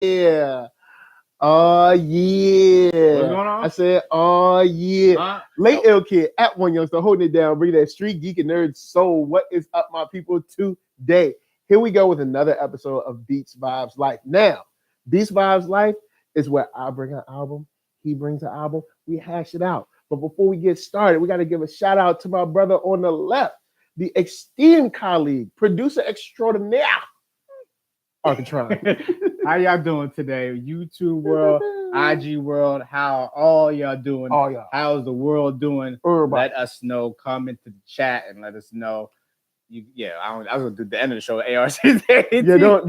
Yeah. Oh yeah. What's going on? I said, oh yeah. Late Ill Kid at OneYoungsta holding it down, bringing that StreetGeek and NERDSoul. What is up, my people? Today, here we go with another episode of Beats Vibes Life. Now, Beats Vibes Life is where I bring an album, he brings an album, we hash it out. But before we get started, we got to give a shout out to my brother on the left, the esteemed colleague, producer extraordinaire, Arckatron. How y'all doing today? YouTube world, IG world, how all y'all doing? All y'all. How's the world doing? Everybody. Let us know. Come into the chat and let us know. I was gonna do the end of the show. ARC. Yeah, don't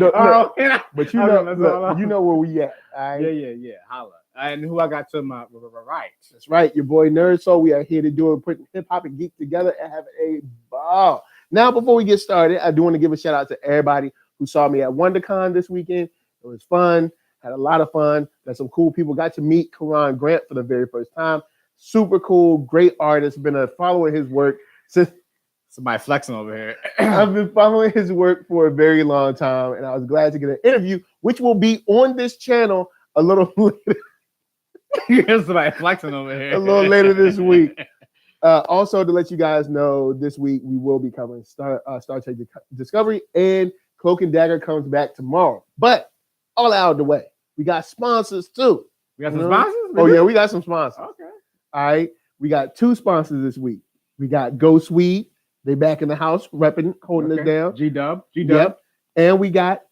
but you know where we at. All right? Yeah. Holla. And who I got to my right? That's right, your boy NERDSoul. We are here to do it, putting hip hop and geek together and have a ball. Now, before we get started, I do want to give a shout out to everybody who saw me at WonderCon this weekend. It was fun. Had a lot of fun. Met some cool people. Got to meet Karan Grant for the very first time. Super cool, great artist. Been following his work since. Somebody flexing over here. I've been following his work for a very long time, and I was glad to get an interview, which will be on this channel a little later. Somebody flexing over here. A little later this week. Also, to let you guys know, this week we will be covering Star Trek Discovery, and Cloak and Dagger comes back tomorrow. But all out of the way, we got sponsors too. We got some sponsors? Oh yeah, we got some sponsors. Okay. All right, we got two sponsors this week. We got Ghost Weed. They back in the house, repping, holding us down. G-Dub. Yep. And we got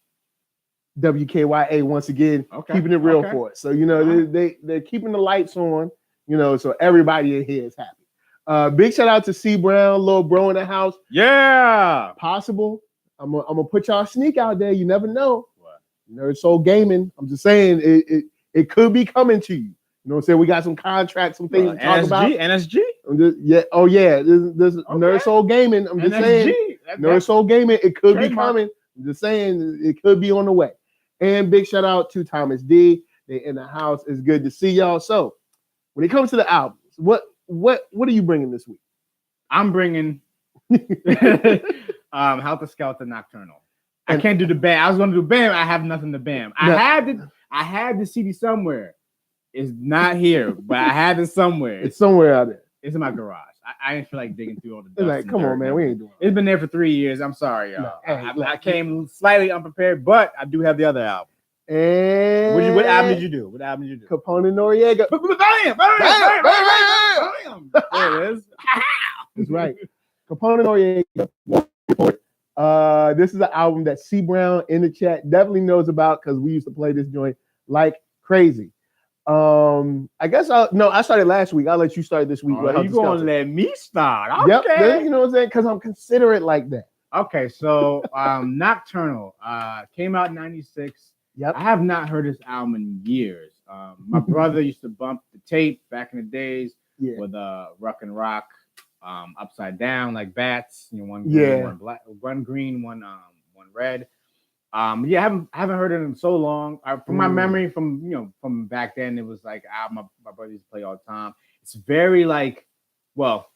WKYA once again, keeping it real for us. So they're keeping the lights on, so everybody in here is happy. Big shout out to C Brown, little bro in the house. Yeah. Possible. I'm gonna put y'all sneak out there. You never know. What? NERDSoul Gaming. I'm just saying it could be coming to you. You know what I'm saying? We got some contracts, some things to talk about. NSG? Yeah. Oh, yeah. This NERDSoul Gaming. I'm just saying. NERDSoul Gaming. It could be coming. I'm just saying it could be on the way. And big shout out to Thomas D. They in the house. It's good to see y'all. So when it comes to the albums, what are you bringing this week? I'm bringing Heltah Skeltah Nocturnal. I can't do the BAM. I was going to do BAM. I have nothing to BAM. I had the CD somewhere. It's not here, but I have it somewhere. It's somewhere out there. It's in my garage. I didn't feel like digging through all the dust. Come on, man. We ain't doing it. It's been there for 3 years. I'm sorry, y'all. I came slightly unprepared, but I do have the other album. And what album did you do? Capone-N-Noreaga. Bam! There it is. That's right. Capone-N-Noreaga. This is an album that C Brown in the chat definitely knows about because we used to play this joint like crazy. I guess I started last week. I'll let you start this week. You gonna let me start? Okay. Yep. You know what I'm saying? Because I'm considerate like that. Okay, so Nocturnal came out in '96. Yep. I have not heard this album in years. My brother used to bump the tape back in the days with Ruck and Rock, upside down like bats. One green, one black, one green, one red. I haven't heard it in so long. From my memory, from back then, it was like my brother used to play all the time. It's very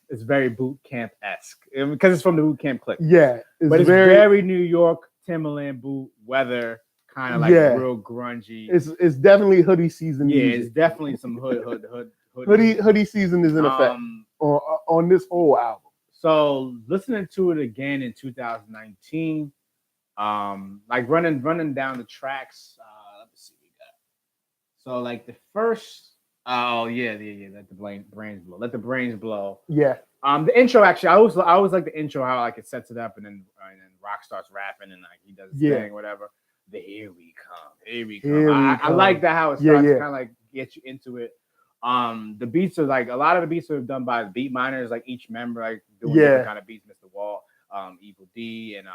it's very boot camp-esque because it's from the boot camp clip. Yeah, it's very New York Timberland boot weather, kind of like real grungy. It's definitely hoodie season. Yeah, music. It's definitely some hoodie season is in effect on this whole album. So listening to it again in 2019. Like running down the tracks. Let me see what we got. So like the first, let the brains blow. Let the brains blow. Yeah. The intro actually, I always like the intro how like it sets it up and then Rock starts rapping and like he does his thing, whatever. The here we come. I like that how it starts to kind of like get you into it. The beats are like a lot of the beats are done by beat miners, like each member like doing different kind of beats. Mr. Wall. Evil D and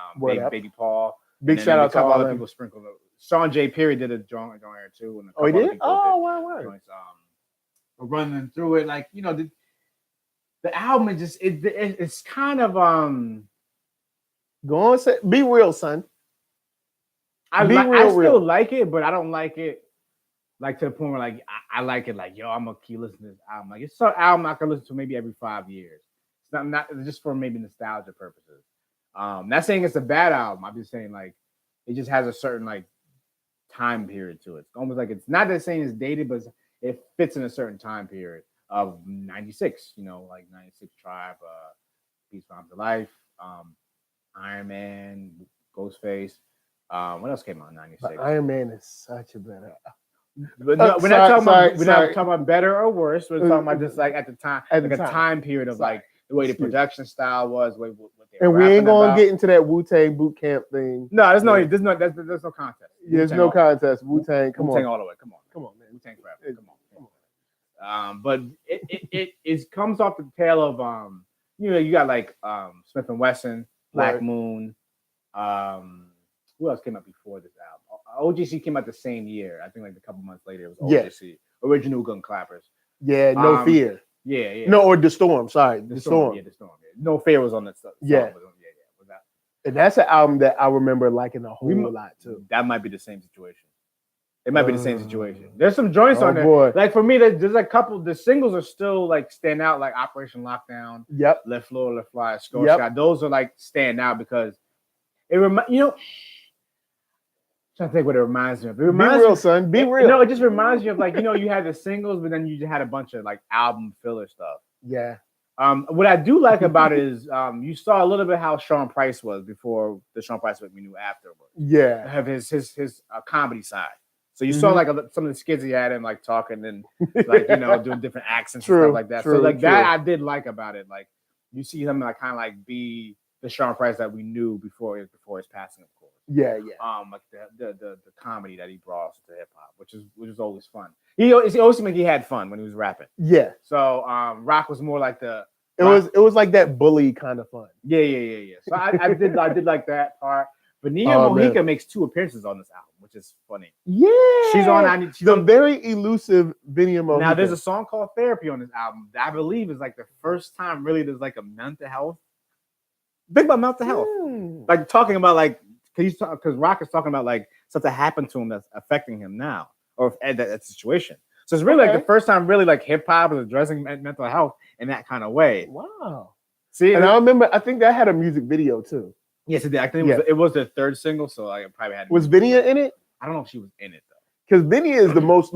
Baby Paul. Big shout out to all the people sprinkled. Sean J. Perry did a joint here too. And he did? Oh, wow. Joints, running through it, like the album is just it's kind of Go on, say, be real, son. I still like it, but I don't like it like to the point where like I like it like I'm gonna keep listening to this album. Like it's an album I can listen to maybe every 5 years. It's not just for maybe nostalgia purposes. Not saying it's a bad album. I'm just saying like it just has a certain like time period to it. It's almost like it's not the same as dated, but it fits in a certain time period of 96, like 96 Tribe, Peace Bombs of Life, Iron Man, Ghostface. What else came out in 96? Iron Man is such a better. But no, we're not talking about better or worse. We're talking about just like at the time, a time period of like the way the production style was, what they and we ain't gonna get into that Wu-Tang boot camp thing. No, there's no contest. There's no contest. Wu-Tang, come Wu-Tang on, all the way. Come on, man. Wu-Tang forever. Come on. But it comes off the tail of you got like Smith and Wesson, Black Moon. Who else came out before this album? OGC came out the same year. I think like a couple months later it was OGC. Original Gun Clappers. Yeah, No Fear. Yeah. No, or The Storm. Sorry, The Storm. Yeah, The Storm. Yeah. No Fear was on that stuff. Yeah. And that's an album that I remember liking a whole lot too. That might be the same situation. It might be the same situation. There's some joints on there. Boy. Like for me, there's a couple. The singles are still like stand out, like Operation Lockdown. Yep. Left Floor, Left Fly, Score Shot. Those are like stand out because it trying to think what it reminds me of. Be real, son. Be real. No, it just reminds me of like, you had the singles, but then you just had a bunch of like album filler stuff. Yeah. What I do like about it is you saw a little bit how Sean Price was before the Sean Price we knew afterwards. Yeah. Have his comedy side. So you saw like some of the skits he had him like talking and like doing different accents and stuff like that. So like that I did like about it. Like you see him like kind of like be the Sean Price that we knew before his passing, of course. Yeah. Like the comedy that he brought to hip hop, which is always fun. He always seemed like he had fun when he was rapping. Yeah. So Rock was more like it was like that bully kind of fun. Yeah. So I did like that part. But Nia Mojica makes 2 appearances on this album, which is funny. Yeah. She's on very elusive Nia Mojica. Now there's a song called Therapy on this album that I believe is like the first time really there's like a mental health. Big about mental health. Like talking about like because Rock is talking about like stuff that happened to him that's affecting him now, or that situation. So it's really like the first time really like hip hop is addressing mental health in that kind of way. Wow. See, and I remember, I think that had a music video too. Yes, it did. I think it was their 3rd single, so I probably had. Was Vinia in it? I don't know if she was in it though. Because Vinia is the most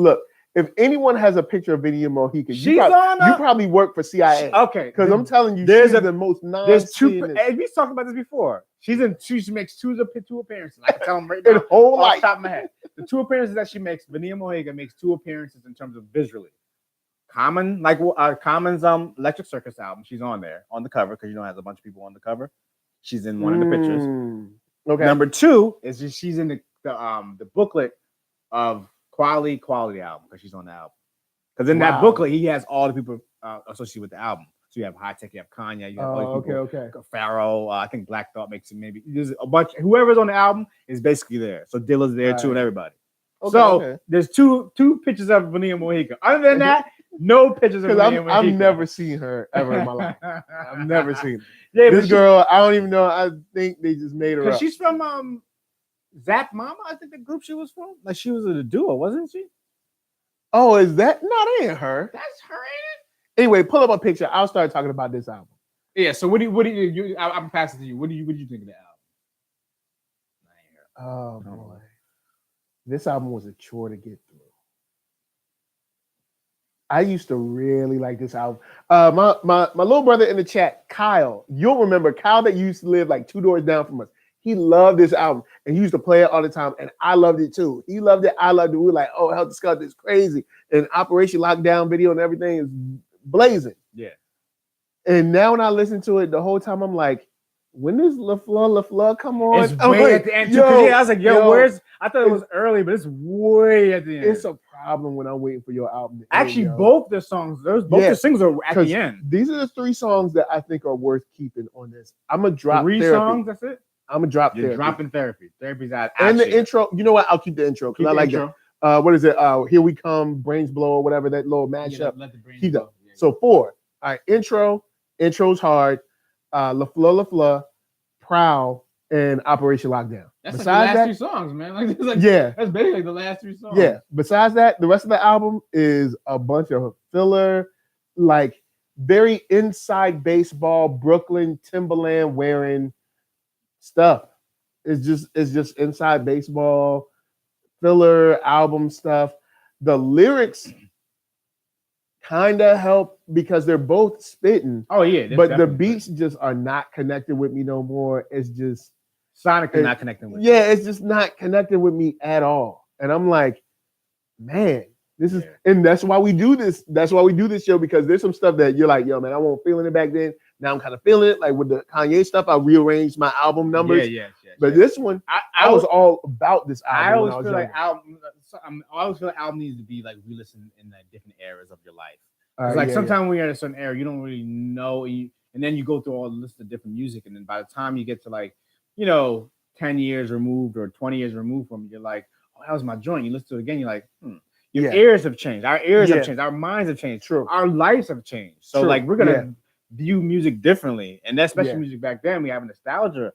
if anyone has a picture of Vinia Mojica, you probably work for CIA. Okay, because I'm telling you, she's the most There's 2. And we talked about this before. She makes two appearances. I can tell them right now. Off the top of my head, the 2 appearances that she makes, Vinia Mojica makes 2 appearances in terms of visually. Common's Electric Circus album. She's on there on the cover because it has a bunch of people on the cover. She's in one of the pictures. Okay. Number 2 is she's in the booklet of Quality album because she's on the album. Because in that booklet, he has all the people associated with the album. So you have High Tech, you have Kanye, you have all these people. Okay. Pharaoh, I think Black Thought makes it maybe. There's a bunch. Whoever's on the album is basically there. So Dilla's there too, and everybody. Okay, there's two pictures of Vinia Mojica. Other than that, no pictures of Vinia Mojica. I've never seen her ever in my life. I've never seen her. Yeah, this girl, I don't even know. I think they just made her up. She's from Zap Mama, I think the group she was from. Like she was in a duo, wasn't she? Oh, is that? No, that ain't her. That's her, ain't it? Anyway, pull up a picture. I'll start talking about this album. Yeah. So what do you? I'm passing to you. What do you think of the album? Oh boy, this album was a chore to get through. I used to really like this album. My little brother in the chat, Kyle. You'll remember Kyle that used to live like 2 doors down from us. He loved this album and he used to play it all the time. And I loved it too. He loved it. I loved it. We were like, oh, Heltah Skeltah is crazy. And Operation Lockdown video and everything is blazing. Yeah. And now when I listen to it the whole time, I'm like, when does LaFleur come on? It's way at the end. I was like, where's? I thought it was early, but it's way at the end. It's a problem when I'm waiting for your album. Actually, both the songs, the singles are at the end. These are the 3 songs that I think are worth keeping on this. I'm gonna drop 3 Therapy. Songs. That's it. I'm gonna drop You're dropping Therapy. Therapy's out. And the intro. You know what? I'll keep the intro because I like that. What is it? Here We Come, Brains Blow, or whatever that little mashup. Keep that. So 4. All right. Intro's hard. LaFleur, Prowl, and Operation Lockdown. That's besides like the last 3 songs, man. That's basically like the last 3 songs. Yeah. Besides that, the rest of the album is a bunch of filler, like very inside baseball, Brooklyn Timberland wearing stuff. It's just inside baseball, filler album stuff. The lyrics kind of help because they're both spitting. Oh yeah, but the beats just are not connected with me no more. It's just sonically not connecting with you. It's just not connected with me at all. And I'm like, man, this is, and that's why we do this. That's why we do this show, because there's some stuff that you're like, yo, man, I wasn't feeling it back then. Now I'm kind of feeling it. Like with the Kanye stuff, I rearranged my album numbers. But this one, I was all about this album. I always feel like album needs to be like re-listened in like different eras of your life. It's sometimes when you're at a certain era, you don't really know, and then you go through all the list of different music, and then by the time you get to like, 10 years removed or 20 years removed from it, you're like, oh, that was my joint. You listen to it again, you're like, Your ears have changed. Our ears have changed. Our minds have changed. True. Our lives have changed. So like we're gonna view music differently, and that special music back then we have a nostalgia.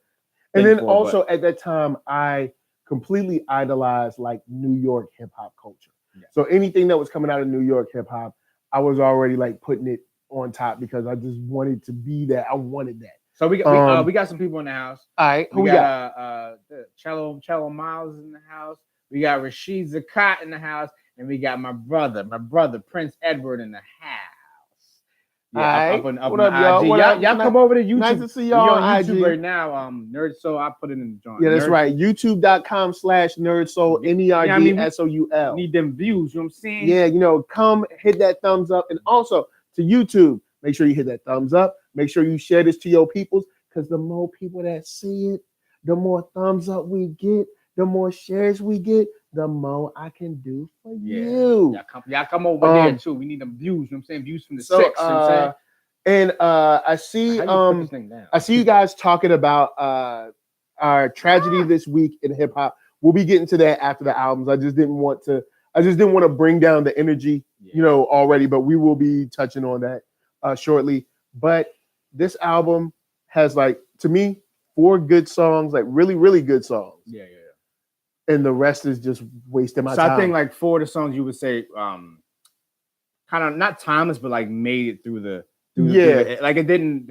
And then also at that time, I completely idolized like New York hip hop culture. So anything that was coming out of New York hip hop, I was already like putting it on top because I just wanted to be that. I wanted that. So we got some people in the house. All right, who we got? Cello Miles in the house. We got Rashid Zakat in the house, and we got my brother Prince Edward in the house. Yeah, up on y'all? Y'all come over to YouTube. Nice to see y'all on YouTube IG right now. NERDSoul, I put it in the joint. Yeah, that's right. YouTube.com/NERDSoul, NERDSoul. Need them views, you know what I'm saying? Yeah, come hit that thumbs up. And also to YouTube, make sure you hit that thumbs up. Make sure you share this to your peoples, because the more people that see it, the more thumbs up we get, the more shares we get, the more I can do for you. Y'all come over there too. We need them views. You know what I'm saying? Views from the six. You know what I'm saying? And I see you guys talking about our tragedy this week in hip hop. We'll be getting to that after the albums. I just didn't want to bring down the energy, already, but we will be touching on that shortly. But this album has, like, to me, 4 good songs, like really, really good songs. Yeah. And the rest is just wasting my time. So I think like 4 of the songs you would say, kind of not timeless, but like made it through the like it didn't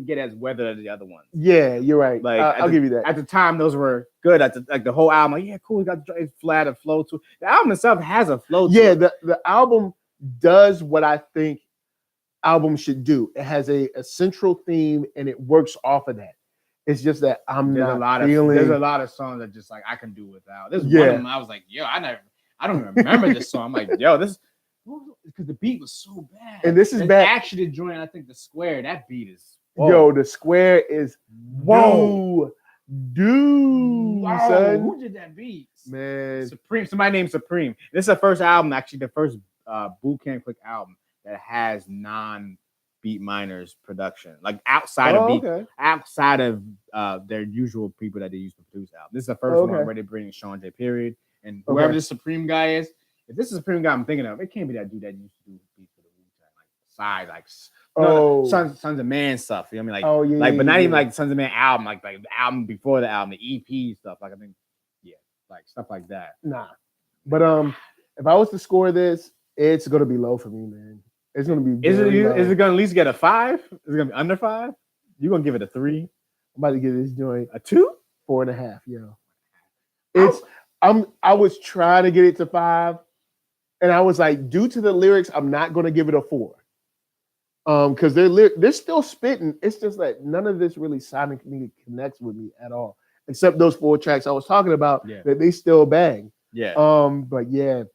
get as weathered as the other ones. Yeah, you're right. Like I'll give you that. At the time, those were good. Like the whole album, like, cool. We got it's flat, a flow to it. The album itself has a flow to it. The album does what I think albums should do. It has a central theme and it works off of that. It's just that there's a lot of songs that just like I can do without. There's one of them I was like, yo, I don't even remember this song. I'm like, yo, this because the beat was so bad. And this is bad. Actually, the joint, I think the Square, that beat is the Square is dude, son. Who did that beat? Man, Supreme. Somebody named Supreme. This is the first album, actually, the first Boot Camp Click album that has non-beat miners production, like outside of their usual people that they used to produce albums. This is the first one where they bring Sean J. Period and whoever this Supreme guy is. If this is the Supreme guy I'm thinking of, it can't be that dude that used to do beats for the Wu-Tang, like side, like Sons of Man stuff. You know what I mean? But not even like Sons of Man album, like the album before the album, the EP stuff. Like I think, like stuff like that. Nah, but if I was to score this, it's gonna be low for me, man. It's gonna be. Is it gonna at least get a 5? Is it gonna be under 5? You gonna give it a 3? I'm about to give this joint a 2, 4.5. Yo, I was trying to get it to 5, and I was like, due to the lyrics, I'm not gonna give it a 4. Because they're still spitting. It's just that none of this really sonically connects with me at all, except those 4 tracks I was talking about that they still bang. Yeah. But yeah,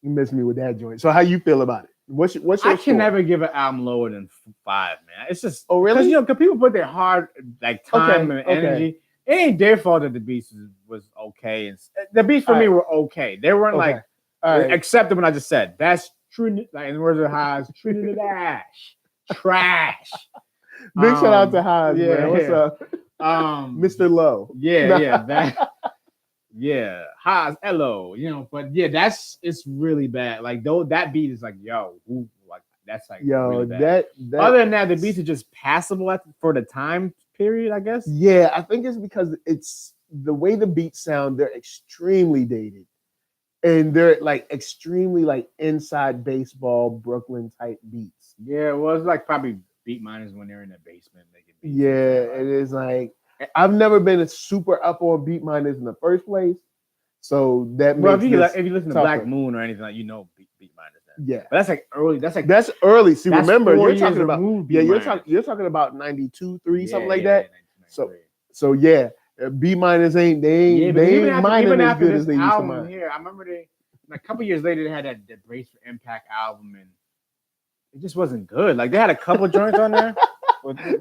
you missed me with that joint. So how you feel about it? What's your I can never give an album lower than 5, man. It's just really? Because people put their hard like time and energy. It ain't their fault that the beats was okay, and the beats for me were okay. They weren't like except the one I just said. That's true. Like in the words of Haas, trash. Big shout out to Haas, man. What's up, Mr. Low? Haas, hello. But it's really bad. Like though that beat is like, that's like really bad. That other than that, the beats are just passable for the time period, I guess. Yeah, I think it's because it's the way the beats sound. They're extremely dated, and they're like extremely like inside baseball Brooklyn type beats. Yeah, well, it's like probably beat miners when they're in the basement making beats. Yeah, it is like I've never been super up on beat miners in the first place, So that well, makes if you listen to Black Moon or anything like Beat Miners. Yeah, but that's like early. That's early. See, remember you're talking about you're talking about 92, 3, something like that. So yeah, B minus ain't mining as good as they used to mine. Here, I remember a couple years later they had that Brace for Impact album, and it just wasn't good. Like they had a couple joints on there.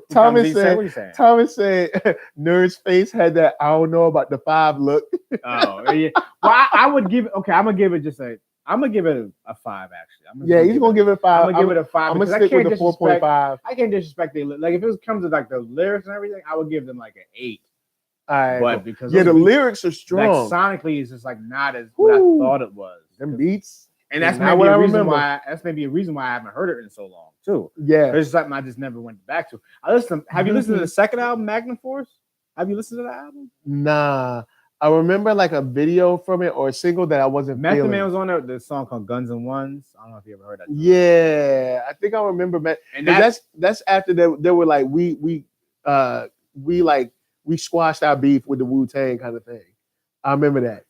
Thomas said Nerd's face had that I don't know about the 5 look. Oh yeah. Well, I would give it. Okay, I'm gonna give it a 5 actually. He's gonna give it a 5. I'm gonna give it a 5. I'm gonna stick with the 4.5. I can't disrespect like if it comes to like the lyrics and everything, I would give them like an 8. All right, but because the lyrics are strong. Like sonically, it's just like not as what I thought it was. Them beats. And that's maybe a reason why. That's maybe a reason why I haven't heard it in so long too. Yeah, it's something I just never went back to. Have you listened to the second album, Magnum Force? Have you listened to that album? Nah, I remember like a video from it or a single that I wasn't. Method Man was on there. The song called Guns and Ones. I don't know if you ever heard that. Yeah, I think I remember. And that's after they were like we squashed our beef with the Wu-Tang kind of thing. I remember that.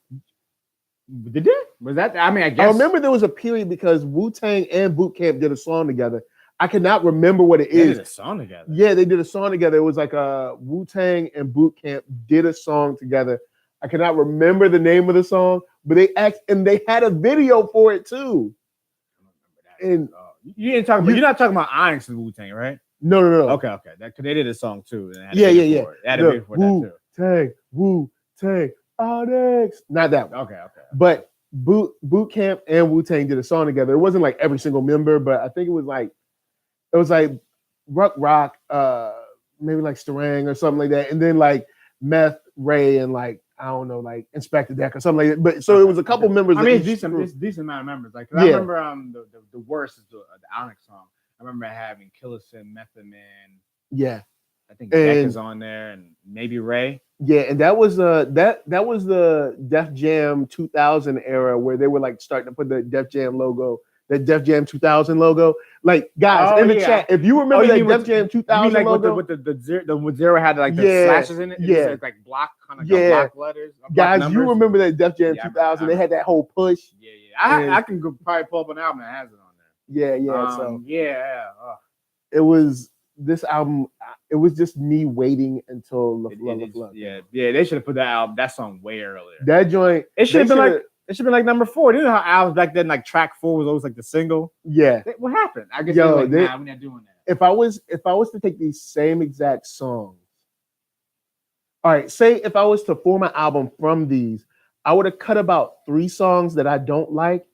Did it? Was that? I mean, I guess. I remember there was a period because Wu-Tang and Boot Camp did a song together. I cannot remember what it is. They did a song together. Yeah, they did a song together. It was like Wu-Tang and Boot Camp did a song together. I cannot remember the name of the song, but they had a video for it too. I don't remember that. And you didn't talk about. You're not talking about Onyx and Wu-Tang, right? No. Okay. Because they did a song too. Yeah. They had a video for that too. Wu-Tang. Onyx. Not that one. Okay. But Boot Camp and Wu-Tang did a song together. It wasn't like every single member, but I think it was like Rock, maybe like Starang or something like that. And then like Meth, Ray, and like, I don't know, like Inspector Deck or something like that. But so it was a couple members. I mean, it's decent amount of members. Like I remember the worst is the Onyx song. I remember having Killerson, Method Man. Yeah. I think Deck is on there and maybe Ray. Yeah, and that was the Def Jam 2000 era where they were like starting to put the Def Jam logo, the Def Jam 2000 logo. Like guys in the chat, if you remember that Def Jam 2000 like logo, with the zero had like the slashes in it. Yeah, it like block kind of block letters. Guys, numbers. You remember that Def Jam 2000? They had that whole push. Yeah. I can probably pull up an album that has it on there. Yeah. It was. This album, it was just me waiting until LaFleur. Yeah. They should have put that song way earlier. That joint, it should have been like number 4. You know how albums back then, like track 4 was always like the single. Yeah. What happened? I guess we're not doing that. If I was to take these same exact songs, all right, say if I was to form an album from these, I would have cut about 3 songs that I don't like,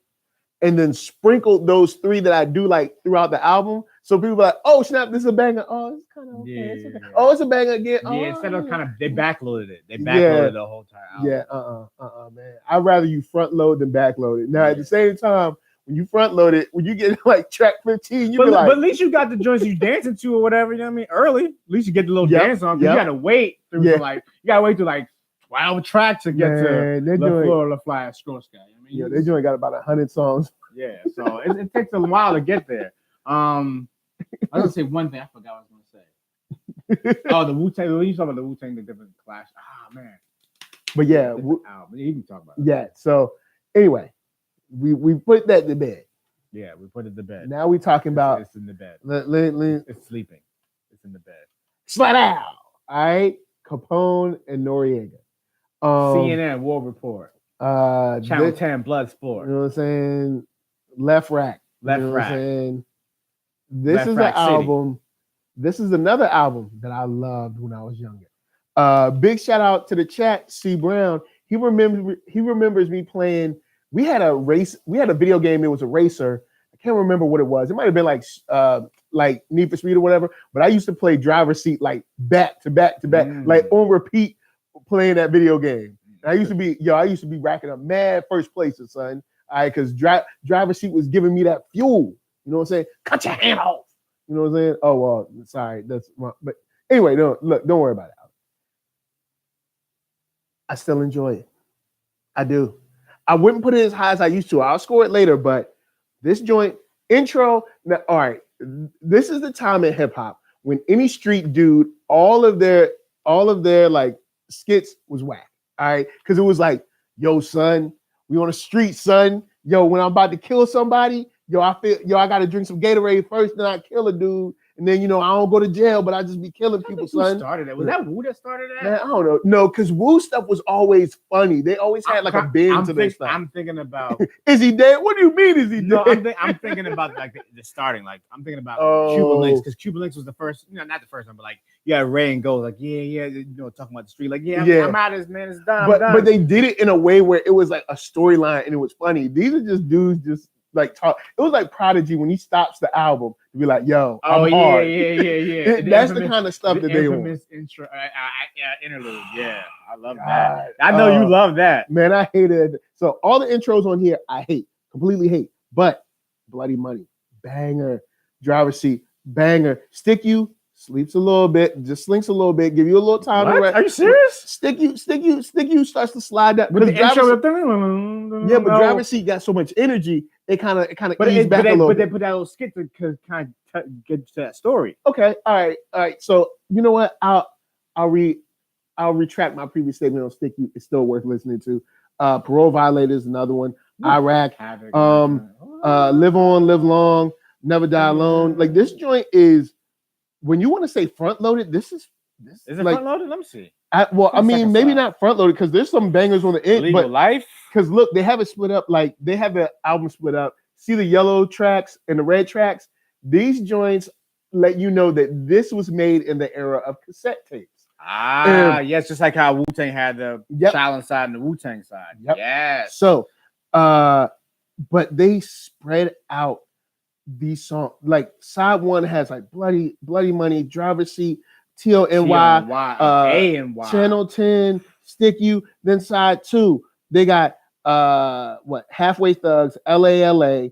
and then sprinkled those 3 that I do like throughout the album. So people are like, oh snap, this is a banger. Oh, it's kind of okay. It's okay. Oh, it's a banger again. Instead of they backloaded it. They backloaded the whole entire album. Yeah, man. I'd rather you front load than back load it. Now at the same time, when you front load it, when you get like track 15, but at least you got the joints you dancing to or whatever, you know what I mean? Early. At least you get the little dance on. You gotta wait through you gotta wait through like 12 tracks to get to the floor of the fly Score Sky. You know what I mean? Yeah, they doing got about 100 songs. Yeah, so it takes a while to get there. I was gonna say one thing. I forgot what I was gonna say. The Wu-Tang. When you talk about the Wu-Tang, the different clash. Man. But yeah, you can talk about it. Yeah. So anyway, we put that to bed. Yeah, we put it to bed. Now we talking about it's in the bed. It's sleeping. It's in the bed. Slide out. All right, Capone-N-Noreaga. CNN War Report. Channel 10 Blood Sport. You know what I'm saying? Left Rack. Left you know Rack. What I'm saying? This is an album. This is another album that I loved when I was younger. Big shout out to the chat, C Brown. He remembers me playing. We had a video game. It was a racer. I can't remember what it was. It might have been like Need for Speed or whatever. But I used to play driver's seat like back to back to back, like on repeat, playing that video game. And I used to be racking up mad first places, son. All right, because driver's seat was giving me that fuel. You know what I'm saying? Cut your hand off. You know what I'm saying? Oh well, sorry. That's wrong. But anyway, don't worry about it. I still enjoy it. I do. I wouldn't put it as high as I used to. I'll score it later, but this joint intro. Now, all right, this is the time in hip hop when any street dude, all of their like skits was whack. All right, because it was like yo, son, we on the street, son. Yo, when I'm about to kill somebody, yo, I gotta drink some Gatorade first, then I kill a dude. And then, I don't go to jail, but I just be killing people, son. Started that? Was that Wu that started that? Man, I don't know. No, because Wu stuff was always funny. They always had like a bend to their stuff. I'm thinking about... Is he dead? What do you mean, is he dead? No, I'm thinking about like the starting. Like, I'm thinking about Cuba Links, because Cuba Links was the first, not the first one, but like, Ray and Gold, like, talking about the street. Like, I'm out of this, man. It's done. But they did it in a way where it was like a storyline and it was funny. These are just dudes just like talk. It was like Prodigy when he stops the album to be like, "Yo, I'm hard." Yeah. That's the kind of stuff that they want. Intro, interlude. Yeah, I love that. I know you love that, man. I hated it. So all the intros on here, I hate, completely hate. But Bloody Money, banger. Driver's Seat, banger. Stick You sleeps a little bit, just slinks a little bit, give you a little time to rest. Are you serious? Stick You starts to slide down. With the intro, but Driver's Seat got so much energy. It kind of eased back a little bit. But they put that little skit to kind of get to that story. Okay, all right. So you know what? I'll retract my previous statement on Stick You. It's still worth listening to. Parole Violator is another one. Iraq. Live On, Live Long, Never Die Alone. Like this joint is, when you want to say front loaded, this is it like, front loaded? Let me see. Maybe not front loaded because there's some bangers on the end. Legal Life. Because look, they have it split up. Like they have the album split up. See the yellow tracks and the red tracks. These joints let you know that this was made in the era of cassette tapes. Yes, just like how Wu-Tang had the Shaolin side and the Wu-Tang side. Yep. Yes. So, but they spread out these songs. Like side one has like Bloody Money, Driver's Seat, TONY, A&Y, Channel 10, Stick You. Then side two, they got Halfway Thugs, LA.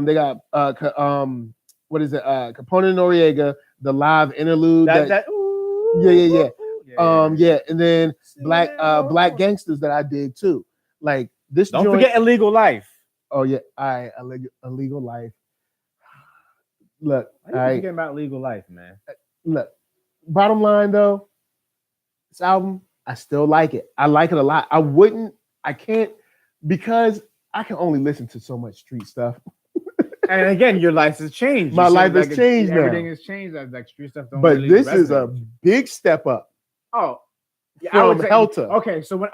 They got what is it? Capone-N-Noreaga, the live interlude. And then Black Gangsters that I did too. Like this. Don't forget Illegal Life. Oh yeah, all right, Illegal Life. Look, all right. Forget about Legal Life, man. Look, bottom line though, this album, I still like it. I like it a lot. I can't, because I can only listen to so much street stuff. And again, your life has changed. My life has changed now. Everything has changed. Like street stuff don't. But really this resonate. is a big step up. Oh, yeah, from Heltah. Okay, so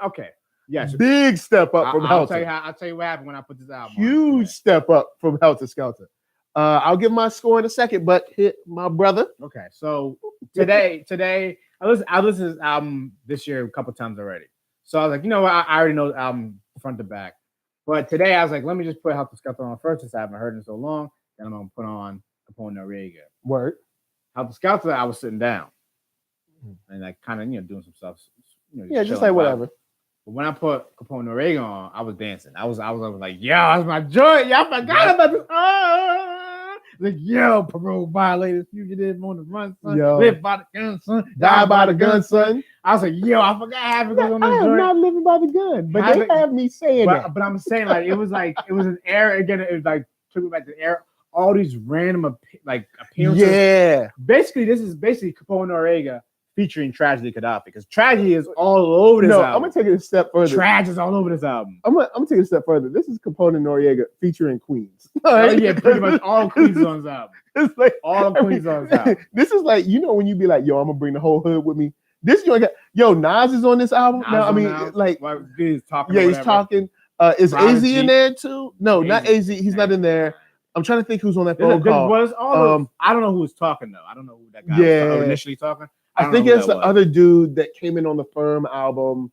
yes, big step up from Heltah. I'll tell you what happened when I put this album. Huge step up from Heltah Skeltah. I'll give my score in a second, but hit my brother. Okay, so today I listened to this album this year a couple times already. So I was like, you know what? I already know the album front to back. But today I was like, let me just put Heltah Skeltah on first since I haven't heard it in so long. Then I'm gonna put on Capone-N-Noreaga. Word. Heltah Skeltah, I was sitting down and like kind of doing some stuff. Just like whatever. But when I put Capone-N-Noreaga on, I was dancing. I was like, yo, that's my joint. Y'all forgot about this. Like, yo, parole violators, fugitive on the run, son. Live by the gun, son. Die by the gun, son. I was like, yo, I forgot half of it on this joint. I am not living by the gun, but they have me saying that. But I'm saying it was an era again. It was like took me back to the era. All these random appearances. Yeah. Basically, this is Capone-N-Noreaga featuring Tragedy Gaddafi, because Tragedy is all over this album. I'm gonna take it a step further. Tragedy is all over this album. I'm gonna take it a step further. This is Capone-N-Noreaga featuring Queens. Yeah, pretty much all Queens on his album. It's like all Queens on his album. This is like, when you be like, yo, I'm gonna bring the whole hood with me. This Nas is on this album. He's talking. Yeah, he's talking. Is AZ in there too? No, not AZ. He's not in there. I'm trying to think who's on that phone call. I don't know who's talking though. I don't know who that guy was initially talking. I think it's the other dude that came in on the Firm album.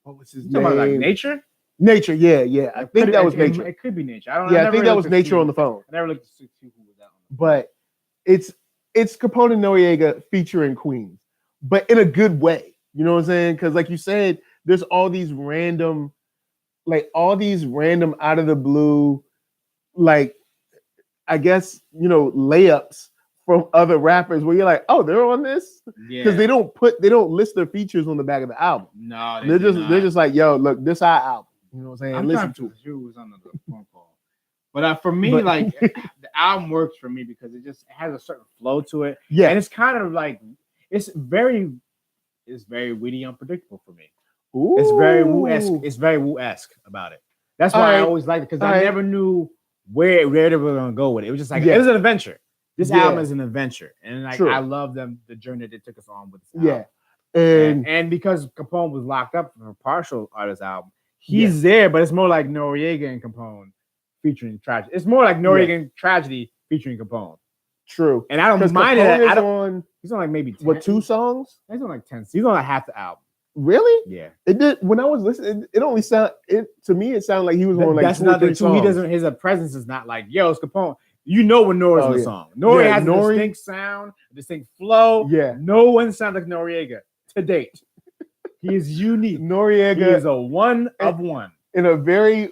What was his name? About like Nature? Nature, yeah. I think that was Nature. It could be Nature. I think that was Nature on the phone. I never looked to see who was that on. But it's Capone-N-Noreaga featuring Queens, but in a good way. You know what I'm saying? Because like you said, there's all these random out of the blue, like I guess layups from other rappers where you're like, oh, they're on this, because they don't list their features on the back of the album. No, they're just like, yo, look, this our album. You know what I'm saying? Listen to it. Who was on the phone call? But for me, the album works for me because it has a certain flow to it. Yeah, and it's kind of like it's very witty, unpredictable for me. Ooh. It's very Wu-esque. It's very Wu-esque about it. That's why I always liked it, because I never knew where they were gonna go with it. It was just like it was an adventure. This album is an adventure, and like I love them, the journey that they took us on with this album. And because Capone was locked up for a partial artist album, he's there, but it's more like Noreaga and Capone featuring Tragedy. It's more like Noreaga and Tragedy featuring Capone. True. And I don't mind it. He's on like maybe 10. 2 songs? He's on like 10. He's on like half the album. Really? Yeah. It did. When I was listening, it only sound. To me, it sounded like he was on like that's 2 or 3 songs. He doesn't. His presence is not like, yo, it's Capone. You know when Nore's on the song. Nore has a distinct sound, a distinct flow. Yeah. No one sounds like Noreaga to date. He is unique. Noreaga is a one of one. In a very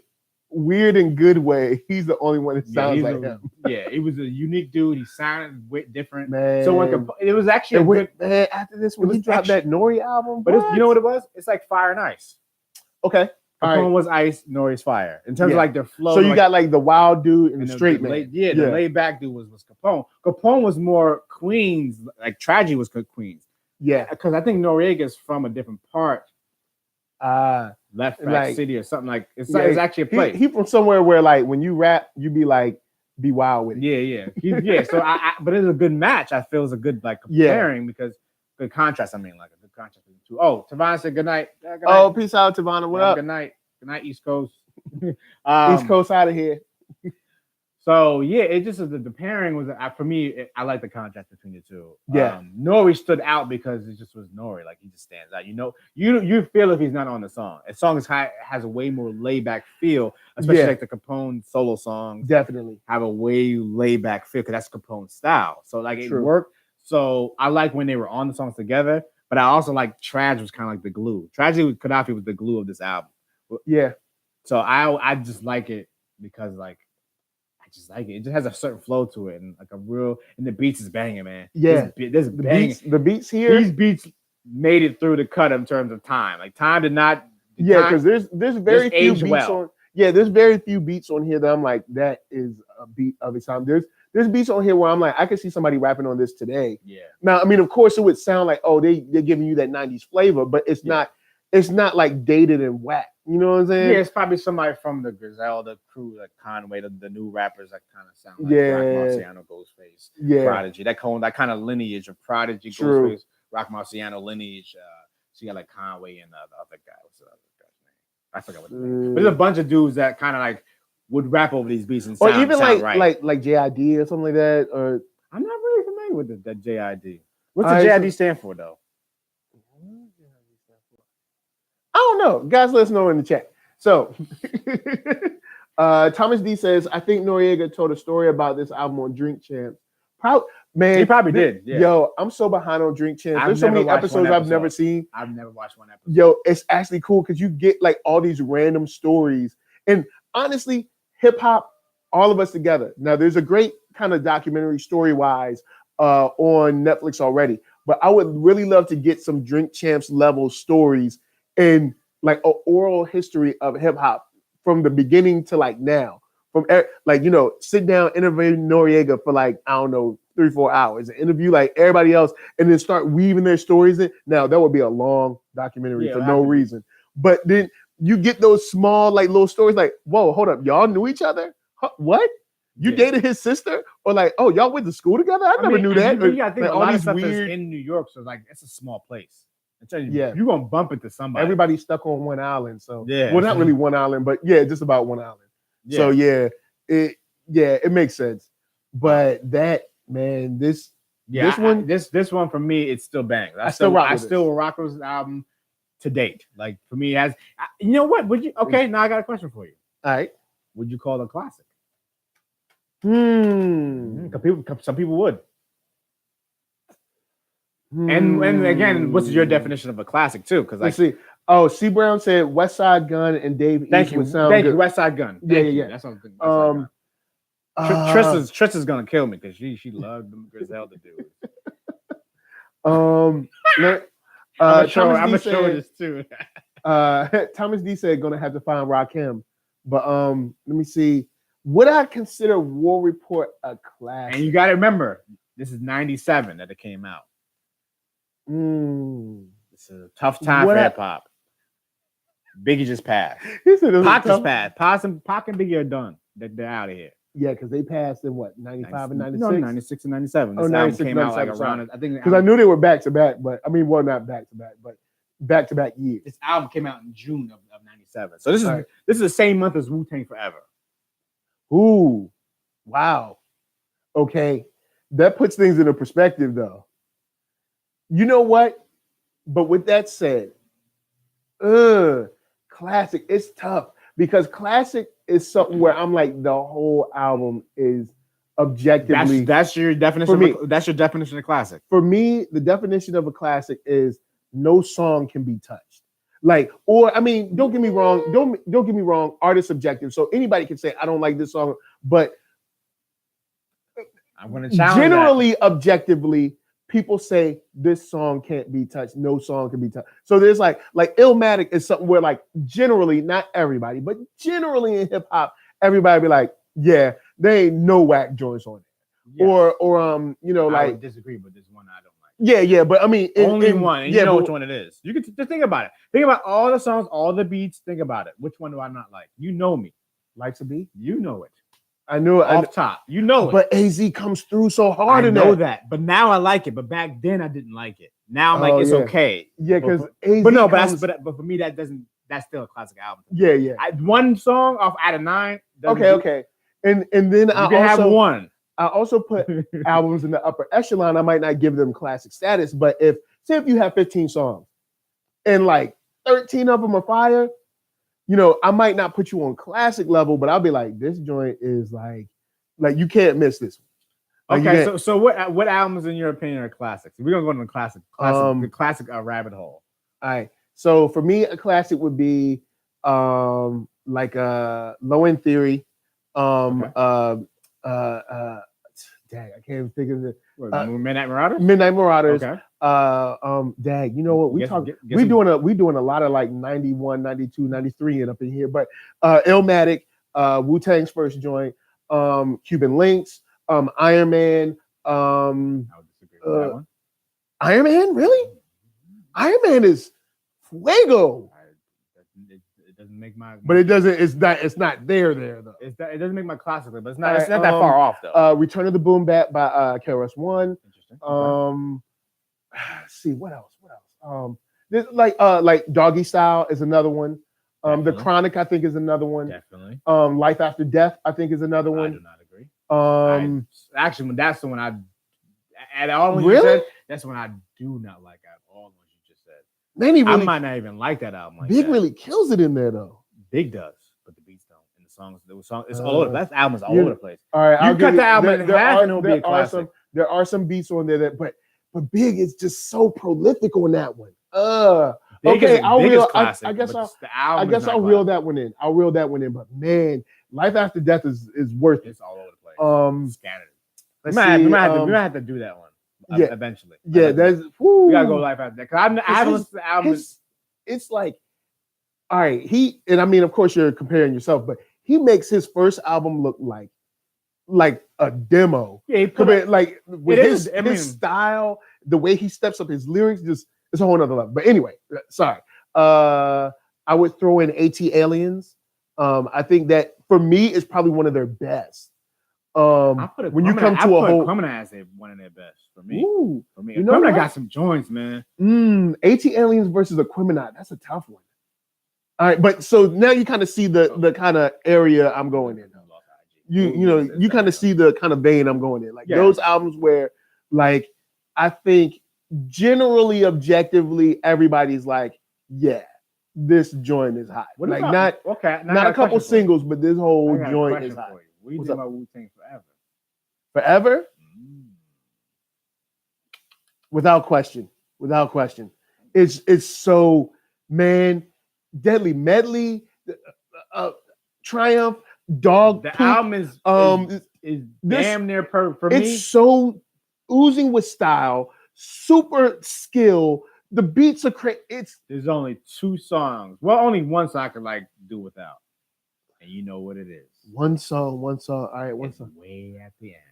weird and good way. He's the only one that sounds like him. Yeah, he was a unique dude. He sounded different. Man. So when it was actually man, after this, when he dropped that Nore album, but you know what it was? It's like fire and ice. Okay. Capone was ice, Nore's fire. In terms of like their flow. So you got like the wild dude and the straight man. The laid back dude was Capone. Capone was more Queens, like Tragedy was Queens. Yeah. Because I think Noreaga is from a different part. Left City or something like it's actually a place. He from somewhere where like when you rap, you be like be wild with it. Yeah. So but it's a good match. I feel it's a good like comparing because good contrast. I mean, like a good contrast between the two. Oh, Tavon said good night. Good night. Oh, peace out, Tavon. What up? Good night. Good night, East Coast. East Coast out of here. So yeah, it just the pairing was for me. I like the contrast between the two. Yeah, Nore stood out because it just was Nore. Like he just stands out. You know, you feel if he's not on the song. The song has a way more laid back feel, especially like the Capone solo songs. Definitely have a way laid back feel because that's Capone's style. So like it worked. So I like when they were on the songs together, but I also like Tragedy was kind of like the glue. Tragedy with Gaddafi was the glue of this album. Yeah. So I just like it because like. I just like it. It just has a certain flow to it, and like and the beats is banging, man. Yeah, this banging. The beats here. These beats made it through the cut in terms of time. Like time did not. Because there's very few beats on. Yeah, there's very few beats on here that I'm like that is a beat of its time. There's beats on here where I'm like I could see somebody rapping on this today. Yeah. Now I mean, of course, it would sound like they're giving you that '90s flavor, but it's not. It's not like dated and whack. You know what I'm saying? Yeah, it's probably somebody from the Griselda crew, like Conway, the new rappers that kind of sound like Rock Marciano, Ghostface, Prodigy. That kind of lineage of Prodigy, Ghostface, Rock Marciano lineage. So you got like Conway and the other guy. What's the other guy's name? I forgot what his name. But there's a bunch of dudes that kind of like would rap over these beats and sound, even sound like JID or something like that. Or I'm not really familiar with that JID. What's the JID stand for though? I don't know. Guys, let us know in the chat. So, Thomas D says, I think Noreaga told a story about this album on Drink Champs. Man, he probably did. Yeah. Yo, I'm so behind on Drink Champs. There's so many episodes I've never seen. I've never watched one episode. Yo, it's actually cool because you get like all these random stories. And honestly, hip hop, all of us together. Now, there's a great kind of documentary story-wise on Netflix already. But I would really love to get some Drink Champs level stories and like an oral history of hip hop from the beginning to like now, from like, you know, sit down, interview Noreaga for like, I don't know, 3-4 hours, and interview like everybody else and then start weaving their stories in. Now that would be a long documentary for no reason, but then you get those small, like little stories like, whoa, hold up. Y'all knew each other? Huh, what? You dated his sister? Or like, oh, y'all went to school together? I never knew that. I think like, a lot of stuff is in New York. So like, it's a small place. You're gonna bump into somebody. Everybody's stuck on one island, so well, not really one island, but just about one island. Yeah. So it makes sense. But that man, this one for me, it's still bang. I still rock this album to date. Like for me, you know what? Would you? Okay, now I got a question for you. All right, would you call it a classic? Some people would. And again, what's your definition of a classic too? Because let's see. Oh, C Brown said West Side Gun and Dave East would sound good. Thank you, West Side Gun. Yeah. That's what I'm thinking. Tristan's gonna kill me because she loved them Griselda dudes. I'm gonna show her this too. Thomas D said gonna have to find Rakim, but let me see. Would I consider War Report a classic? And you got to remember, this is '97 that it came out. This is a tough time for hip hop. Biggie just passed. He said Pac just passed. Pac and Biggie are done. They're out of here. Yeah, because they passed in what, 95 and 96? No, 96 and 97. This 96, album came out like 97, around, I think. Because I knew they were back to back, but I mean, well, not back to back, but back to back years. This album came out in June of 97. So this is the same month as Wu-Tang Forever. Ooh, wow. Okay, that puts things into perspective, though. You know what? But with that said, classic, it's tough because classic is something where I'm like, the whole album is objectively. That's your definition. For me, that's your definition of classic. For me, the definition of a classic is no song can be touched. Like, or I mean, don't get me wrong. Don't get me wrong. Art is subjective, so anybody can say I don't like this song, but I'm going to challenge generally, that. Objectively, people say this song can't be touched. No song can be touched. So there's like Illmatic is something where like generally, not everybody, but generally in hip hop, everybody be like, yeah, there ain't no whack joints on it. Yeah. Or you know, I like would disagree, but there's one I don't like. Yeah, but I mean only one. And you know which one it is. You can just think about it. Think about all the songs, all the beats. Think about it. Which one do I not like? You know me. Likes a beat? You know it. I knew it off top. You know it. But AZ comes through so hard. I know that. But now I like it. But back then I didn't like it. Now I'm like, it's okay. Yeah, because but for me that's still a classic album. Yeah. One song off out of 9. Okay. And then I also have one. I also put albums in the upper echelon. I might not give them classic status, but if you have 15 songs and like 13 of them are fire, you know, I might not put you on classic level, but I'll be like, this joint is like you can't miss this one. Like, okay, so what albums in your opinion are classics? We're gonna go into the classic rabbit hole. All right. So for me, a classic would be like Low End Theory. Dang, I can't even think of it. Midnight Marauders. Midnight Marauders. Okay. Dang, you know what? We're doing a lot of like 91, 92, 93 and up in here. But Illmatic, Wu-Tang's first joint, Cuban Links, Iron Man. I would disagree with that one. Iron Man, really? Iron Man is fuego. It doesn't make my. But it doesn't. It's not there though. It doesn't make my classic, but it's not. It's not that far off though. Return of the Boom Bap by KRS-One. Interesting. Let's see what else. There's like Doggy Style is another one. The Chronic I think is another one. Definitely. Life After Death I think is another one. I do not agree. Actually, that's the one I. At all really? Said, that's the one I do not like. Out of all the ones you just said. Man, really, I might not even like that album. Like Big that. really kills it in there though. Big does, but the beats don't. And the songs, it's all over. That album is all over the place. All right, you cut the album in half, and it'll be a classic. There are some beats on there but Big is just so prolific on that one. Okay, I guess I'll reel that one in. I'll reel that one in. But man, Life After Death is worth it. It's all over the place. Scattered. We might have to do that one. Yeah, eventually. Yeah, we gotta go Life After Death. Because I haven't listened to the album. It's like, all right, and I mean, of course, you're comparing yourself, but he makes his first album look like a demo. Yeah, with his style, the way he steps up his lyrics, just it's a whole nother level. But anyway, sorry. I would throw in AT Aliens. I think that for me is probably one of their best. When you come to a whole, Criminal as one of their best for me. Ooh, for me, Criminal got some joints, man. AT Aliens versus Aquemini, that's a tough one. All right, but so now you kind of see the kind of area I'm going in. You kind of see the kind of vein I'm going in. Like those albums where, like, I think generally, objectively, everybody's like, yeah, this joint is hot. Not a couple singles, but this whole joint is hot. What do you think about Wu-Tang Forever? Forever? Without question. It's so, man, Deadly Medley, Triumph, Dog. The album is damn near perfect for me. It's so oozing with style, super skill. The beats are crazy. There's only 2 songs. Well, only one song I could do without. And you know what it is. One song. All right, one song. Way at the end.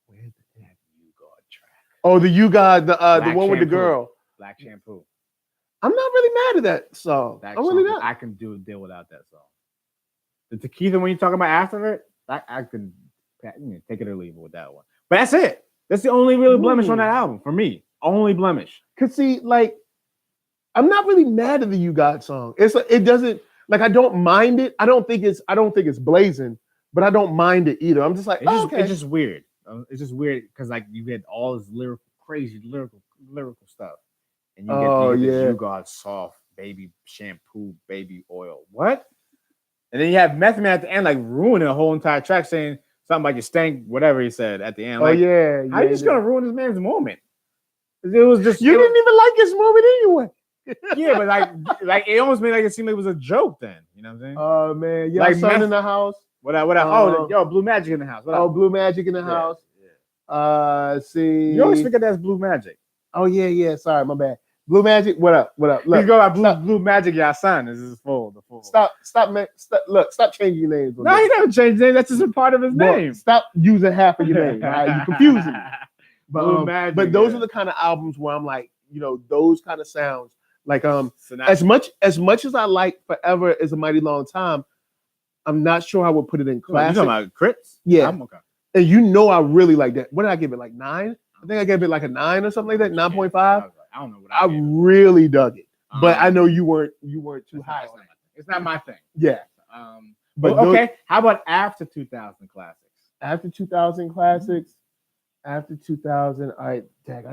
Where's that You God track? Oh, the You God, the one with the girl. Black Shampoo. I'm not really mad at that song. I'm really not. I can deal without that song. The Tequila, when you talk about after it, I can take it or leave it with that one. But that's it. That's the only real blemish on that album for me. Only blemish. Cause see, like, I'm not really mad at the "You Got" song. It doesn't like I don't mind it. I don't think it's blazing, but I don't mind it either. I'm just like, okay. It's just weird. It's just weird because like you get all this crazy lyrical stuff, and you get this "You Got" soft baby shampoo, baby oil. What? And then you have Method Man at the end, like ruining the whole entire track, saying something like "you stank," whatever he said at the end. Like, how you just gonna ruin this man's moment? It was just didn't even like his moment anyway. Yeah, but like it almost made it seem like it was a joke then. You know what I'm saying? Oh man, yeah, like son in the house. What Blue Magic in the house. Blue Magic in the house. Yeah. See, you always forget that's Blue Magic. Oh yeah. Sorry, my bad. Blue Magic, what up? Look, you go by Blue Magic, your son. This is full. Stop changing your names. No, he never changed name. That's just a part of his name. Stop using half of your name. Right? You're confusing me. But those are the kind of albums where I'm like, those kind of sounds. Like as much as I like Forever Is a Mighty Long Time, I'm not sure I would put it in classic. You talking about Crits? Yeah. I'm okay. And I really like that. What did I give it? Like 9? I think I gave it like a 9 or something like that. 9.5. I don't know what I really dug it, but I know you weren't too high on it. It's not my thing. Yeah. But okay. How about after 2000 classics? After 2000 classics. After 2000, I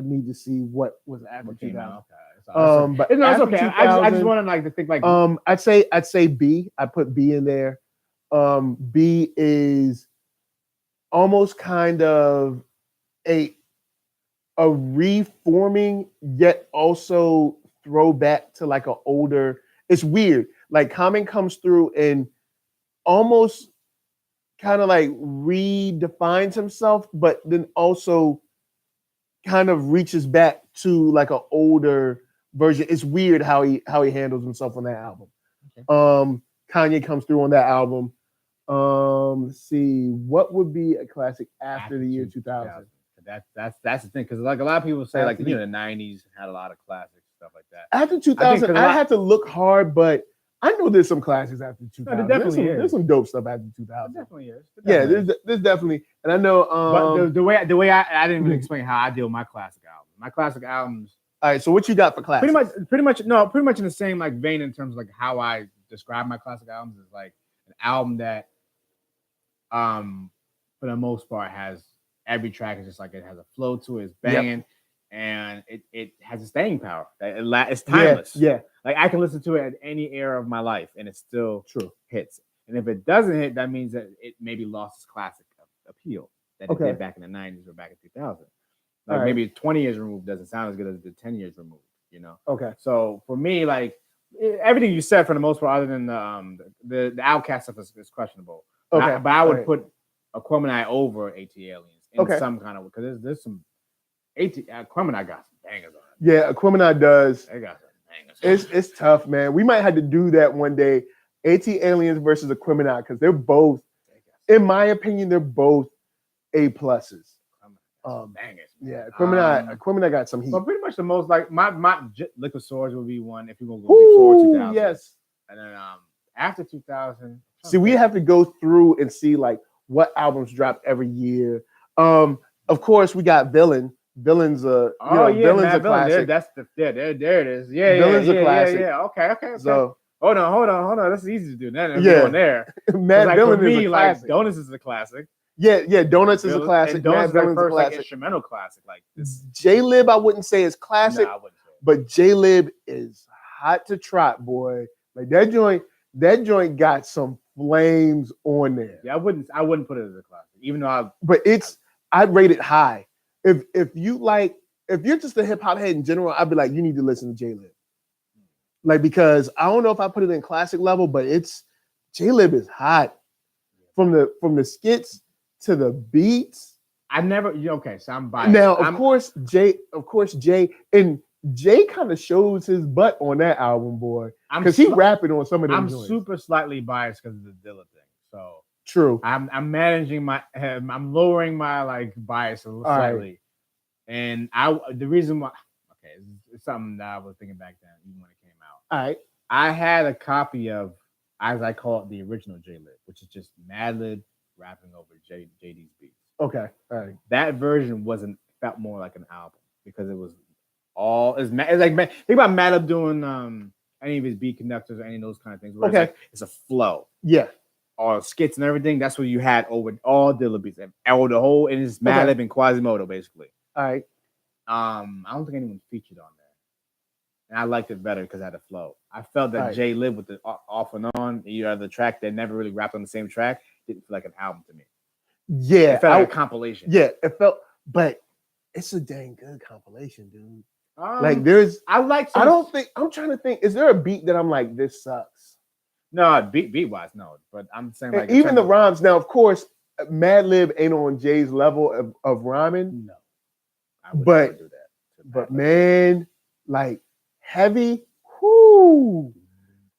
need to see what was after 2000. Okay. But no, it's okay. I just want to think like. I'd say B. I put B in there. B is almost kind of a reforming, yet also throwback to like an older. It's weird. Like Common comes through and almost kind of like redefines himself, but then also kind of reaches back to like an older version. It's weird how he handles himself on that album. Okay. Kanye comes through on that album. Let's see, what would be a classic after the year 2000? That's the thing, because like a lot of people say like the 90s had a lot of classic stuff like that. After 2000, I had to look hard, but I know there's some classics after 2000. No, there's some dope stuff after 2000. There definitely is. Yeah, there's definitely, and I know. But the way I didn't really explain how I deal with my classic albums. My classic albums. All right, so what you got for classics? Pretty much in the same like vein in terms of like how I describe my classic albums is like an album that, for the most part, has every track is just like it has a flow to it, it's banging. Yep. And it has a staying power. It's timeless. Yeah. Like I can listen to it at any era of my life and it still hits. And if it doesn't hit, that means that it maybe lost its classic appeal that it did back in the 90s or back in 2000. Like maybe 20 years removed doesn't sound as good as the 10 years removed, Okay. So for me, like everything you said for the most part, other than the Outkast stuff is questionable. Okay. But I would put Aquemini over AT Aliens in some kind of, because there's some Aquemini got some bangers on it. Yeah, Aquemini does. They got some bangers. It's tough, man. We might have to do that one day. AT Aliens versus Aquemini, because they're both, in my opinion, they're both A pluses. Bangers. Yeah, Aquemini got some heat. So pretty much the most like my Liquid Swords would be one if you're gonna go before 2000. Yes. And then after 2000. See, we have to go through and see like what albums dropped every year. Of course, we got Villain. Villain's a Villain's a classic. There it is. Yeah, Villain's a classic. Yeah. Okay. So hold on. That's easy to do. Then yeah, there. Mad like, Villain for me, is a classic. Like Donuts is a classic. Yeah. Donuts is a classic. Donuts Mad is the first classic. like instrumental classic. Like this. J-Lib, I wouldn't say is classic. Nah, I wouldn't say it. But J-Lib is hot to trot, boy. Like that joint got some flames on there. Yeah, I wouldn't put it as a classic, even though I'd rate it high. If you're just a hip hop head in general, I'd be like, you need to listen to J-Lib. Like, because I don't know if I put it in classic level, but J-Lib is hot. From the skits to the beats. So I'm biased. Now, of course, Jay kind of shows his butt on that album, boy. Because he rapping on some of them joints. Super slightly biased because of the Dilla thing. So true. I'm managing I'm lowering my like bias a little slightly. Right. And the reason why it's something that I was thinking back then, even when it All right. I had a copy of, as I call it, the original J-Lib, which is just Madlib rapping over JD's beats. Okay. All right. That version felt more like an album because it was all it's like think about Madlib doing any of his beat conductors or any of those kind of things. Okay. It's a flow. Yeah. All skits and everything. That's what you had over all Dilla beats and the whole. And it's Madlib and Quasimodo basically. All right. I don't think anyone featured on there, and I liked it better because it had a flow. I felt that J-Lib with the off and on, the track that never really rapped on the same track, didn't feel like an album to me. Yeah, it felt like a compilation. Yeah, it felt, but it's a dang good compilation, dude. Like there's, I'm trying to think. Is there a beat that I'm like, this sucks? No, beat wise, no. But I'm saying like even the rhymes. Now, of course, Madlib ain't on Jay's level of rhyming. No, I would never do that. But man, like heavy, whoo,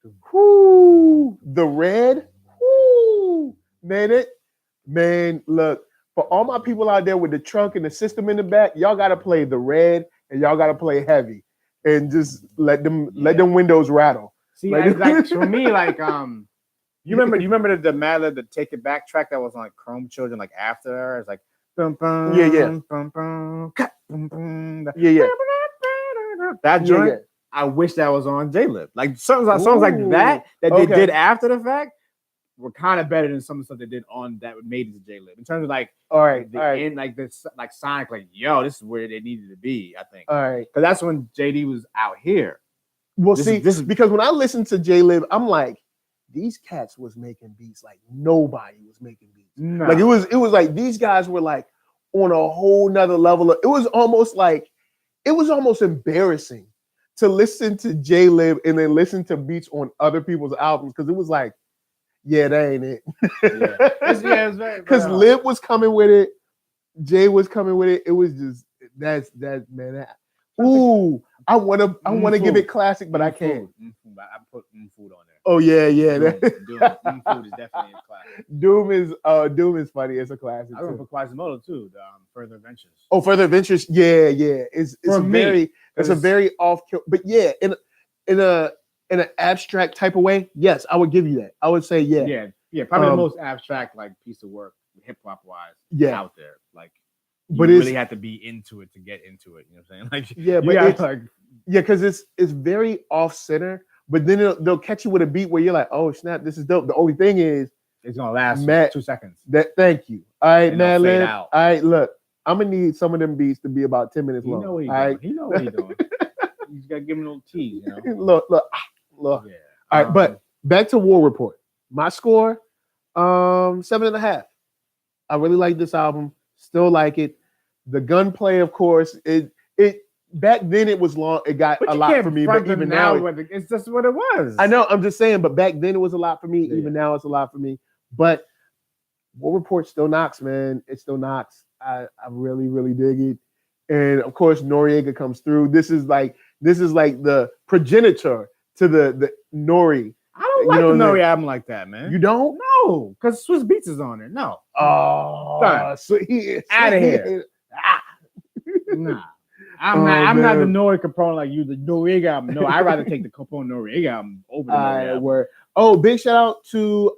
the red, whoo, man, look, for all my people out there with the trunk and the system in the back, y'all gotta play the red and y'all gotta play heavy and just let them windows rattle. See, like for me, like you remember the Madlib, the Take It Back track that was on like Chrome Children, like after it's like bum, bum, yeah. Bum, bum, bum, bum, yeah. That joint, I wish that was on J-Lib. Like songs like that they did after the fact were kind of better than some of the stuff they did on that made it to J-Lib. In terms of like, end, like this, like Sonic, like yo, this is where they needed to be. I think. All right, because that's when JD was out here. Well, this is because when I listened to J-Lib, I'm like, these cats was making beats like nobody was making beats. No. Like it was like these guys were like on a whole nother level. It was almost embarrassing to listen to J-Lib and then listen to beats on other people's albums because it was like, yeah, that ain't it. Because Lib was coming with it, Jay was coming with it. It was just that's man. Ooh, I want to give it classic, but I can't. I put food on there. Oh yeah. Doom food is definitely a classic. Doom is funny. It's a classic. I remember Quasimodo too. The Further Adventures. Oh, Further Adventures. Yeah. It's a very off kill, but yeah, in an abstract type of way. Yes, I would give you that. I would say yeah. Probably the most abstract like piece of work hip hop wise out there. Like. You really have to be into it to get into it. You know what I'm saying? Like, because it's very off center. But then they'll catch you with a beat where you're like, oh snap, this is dope. The only thing is, it's gonna last 2 seconds. Thank you. All right, Madlib. All right, look, I'm gonna need some of them beats to be about 10 minutes long. He know what he's doing. You just gotta give him a little tease. You know? Look. Yeah. All right, but back to War Report. My score, 7.5. I really like this album. Still like it. The gunplay, of course, it back then it was long. It got a lot for me, but even now it's just what it was. I know. I'm just saying, but back then it was a lot for me. Even now it's a lot for me. But War Report still knocks, man. It still knocks. I really, really dig it. And of course, Noreaga comes through. This is like the progenitor to the Nori. I don't like the Nori album like that, man. You don't? No, because Swiss Beats is on it. No. Oh, so he is out of here. Nah. I'm not the Nori Capone like you, the Noreaga album. No, I'd rather take the Capone-N-Noreaga album over the Nori album. Word. Oh, big shout out to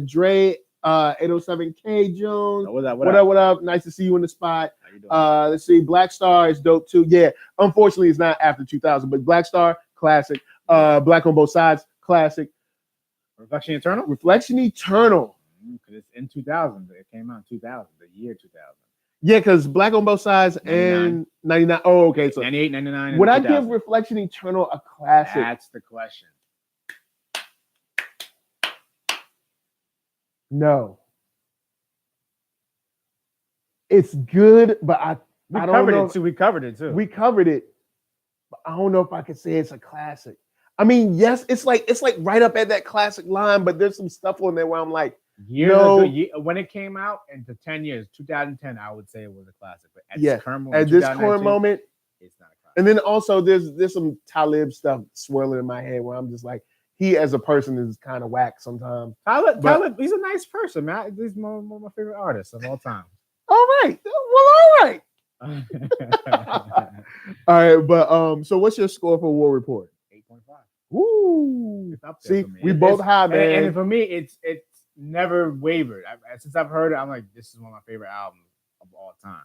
Dre 807K Jones. What up? Nice to see you in the spot. How you doing? Let's see. Black Star is dope too. Yeah. Unfortunately, it's not after 2000, but Black Star, classic. Black on Both Sides, classic. Reflection Eternal? Reflection Eternal. Because it's in 2000. It came out in 2000, the year 2000. Yeah, because Black on Both Sides 99. And 99. Oh, okay. So 98, 99. Would I give Reflection Eternal a classic? That's the question. No. It's good, but I don't know. We covered it too. We covered it, but I don't know if I could say it's a classic. I mean, yes, it's like right up at that classic line, but there's some stuff on there where I'm like, when it came out into 10 years, 2010, I would say it was a classic. But at this current moment, it's not a classic. And then also there's some Talib stuff swirling in my head where I'm just like, he as a person is kind of whack sometimes. Talib, he's a nice person, man. He's one of my favorite artists of all time. All right. Well, all right. All right, but so what's your score for War Report? 8.5. Woo! It's up there See, for me. we both high, man. And for me, it's never wavered. Since I've heard it, I'm like, this is one of my favorite albums of all time.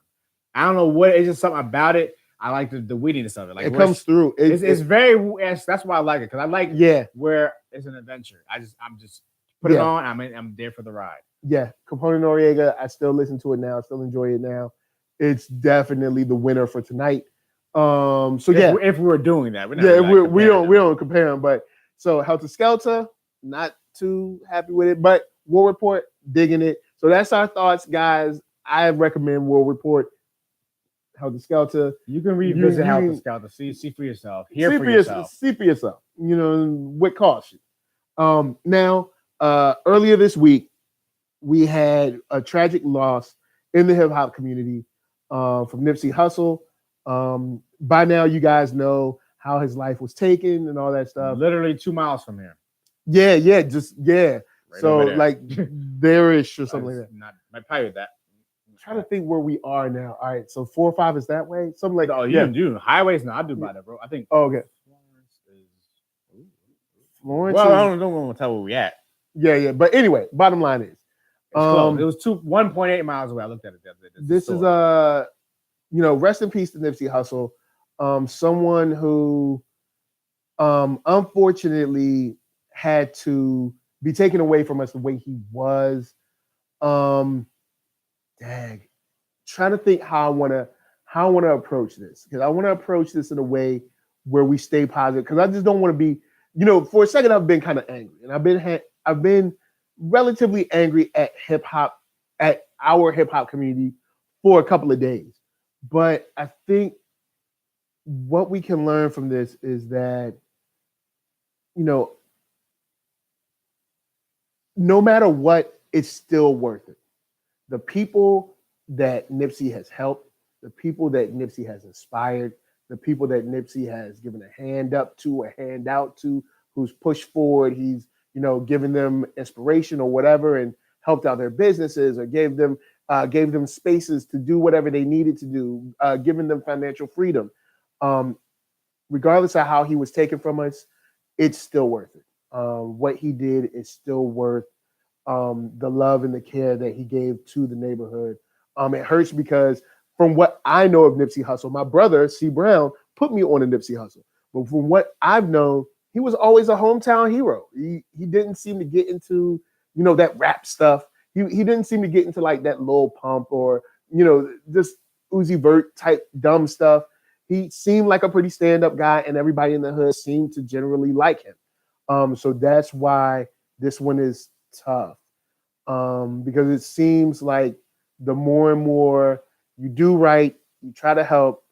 I don't know what, it's just something about it. I like the weediness of it. Like it comes through. It's very. That's why I like it, because I like where it's an adventure. I'm just put it on. I'm there for the ride. Yeah, Capone-N-Noreaga. I still listen to it now. I still enjoy it now. It's definitely the winner for tonight. So if we were doing that, we don't compare them. But so Heltah Skeltah, not too happy with it, but War Report, digging it. So that's our thoughts, guys. I recommend War Report. Heltah Skeltah. You can revisit Heltah Skeltah. See for yourself. Hear for yourself. See for yourself. You know, with caution. Now, earlier this week, we had a tragic loss in the hip hop community from Nipsey Hussle. By now, you guys know how his life was taken and all that stuff. Literally 2 miles from here. Yeah. Right so like there-ish or something like that. Might probably that. Trying to think where we are now. All right, so 405 is that way, something like. Oh, you do highways now. I do by that, bro. I think. Oh, okay. Florence. Well, I don't want to tell where we at. Yeah. But anyway, bottom line is, it was 1.8 miles away. I looked at it the other day. This is rest in peace to Nipsey Hussle, someone who, unfortunately, had to be taken away from us the way he was. Trying to think how I want to approach this, because I want to approach this in a way where we stay positive, because I just don't want to be, for a second I've been kind of angry, and I've been relatively angry at our hip hop community for a couple of days. But I think what we can learn from this is that, no matter what, it's still worth it. The people that Nipsey has helped, the people that Nipsey has inspired, the people that Nipsey has given a hand up to, a hand out to, who's pushed forward, he's, given them inspiration or whatever, and helped out their businesses, or gave them spaces to do whatever they needed to do, giving them financial freedom. Regardless of how he was taken from us, it's still worth it. What he did is still worth the love and the care that he gave to the neighborhood. It hurts because from what I know of Nipsey Hussle, my brother, C. Brown, put me on a Nipsey Hussle. But from what I've known, he was always a hometown hero. He didn't seem to get into, that rap stuff. He didn't seem to get into like that Lil Pump or, just Uzi Vert type dumb stuff. He seemed like a pretty stand-up guy, and everybody in the hood seemed to generally like him. So that's why this one is tough, because it seems like the more and more you do right, you try to help,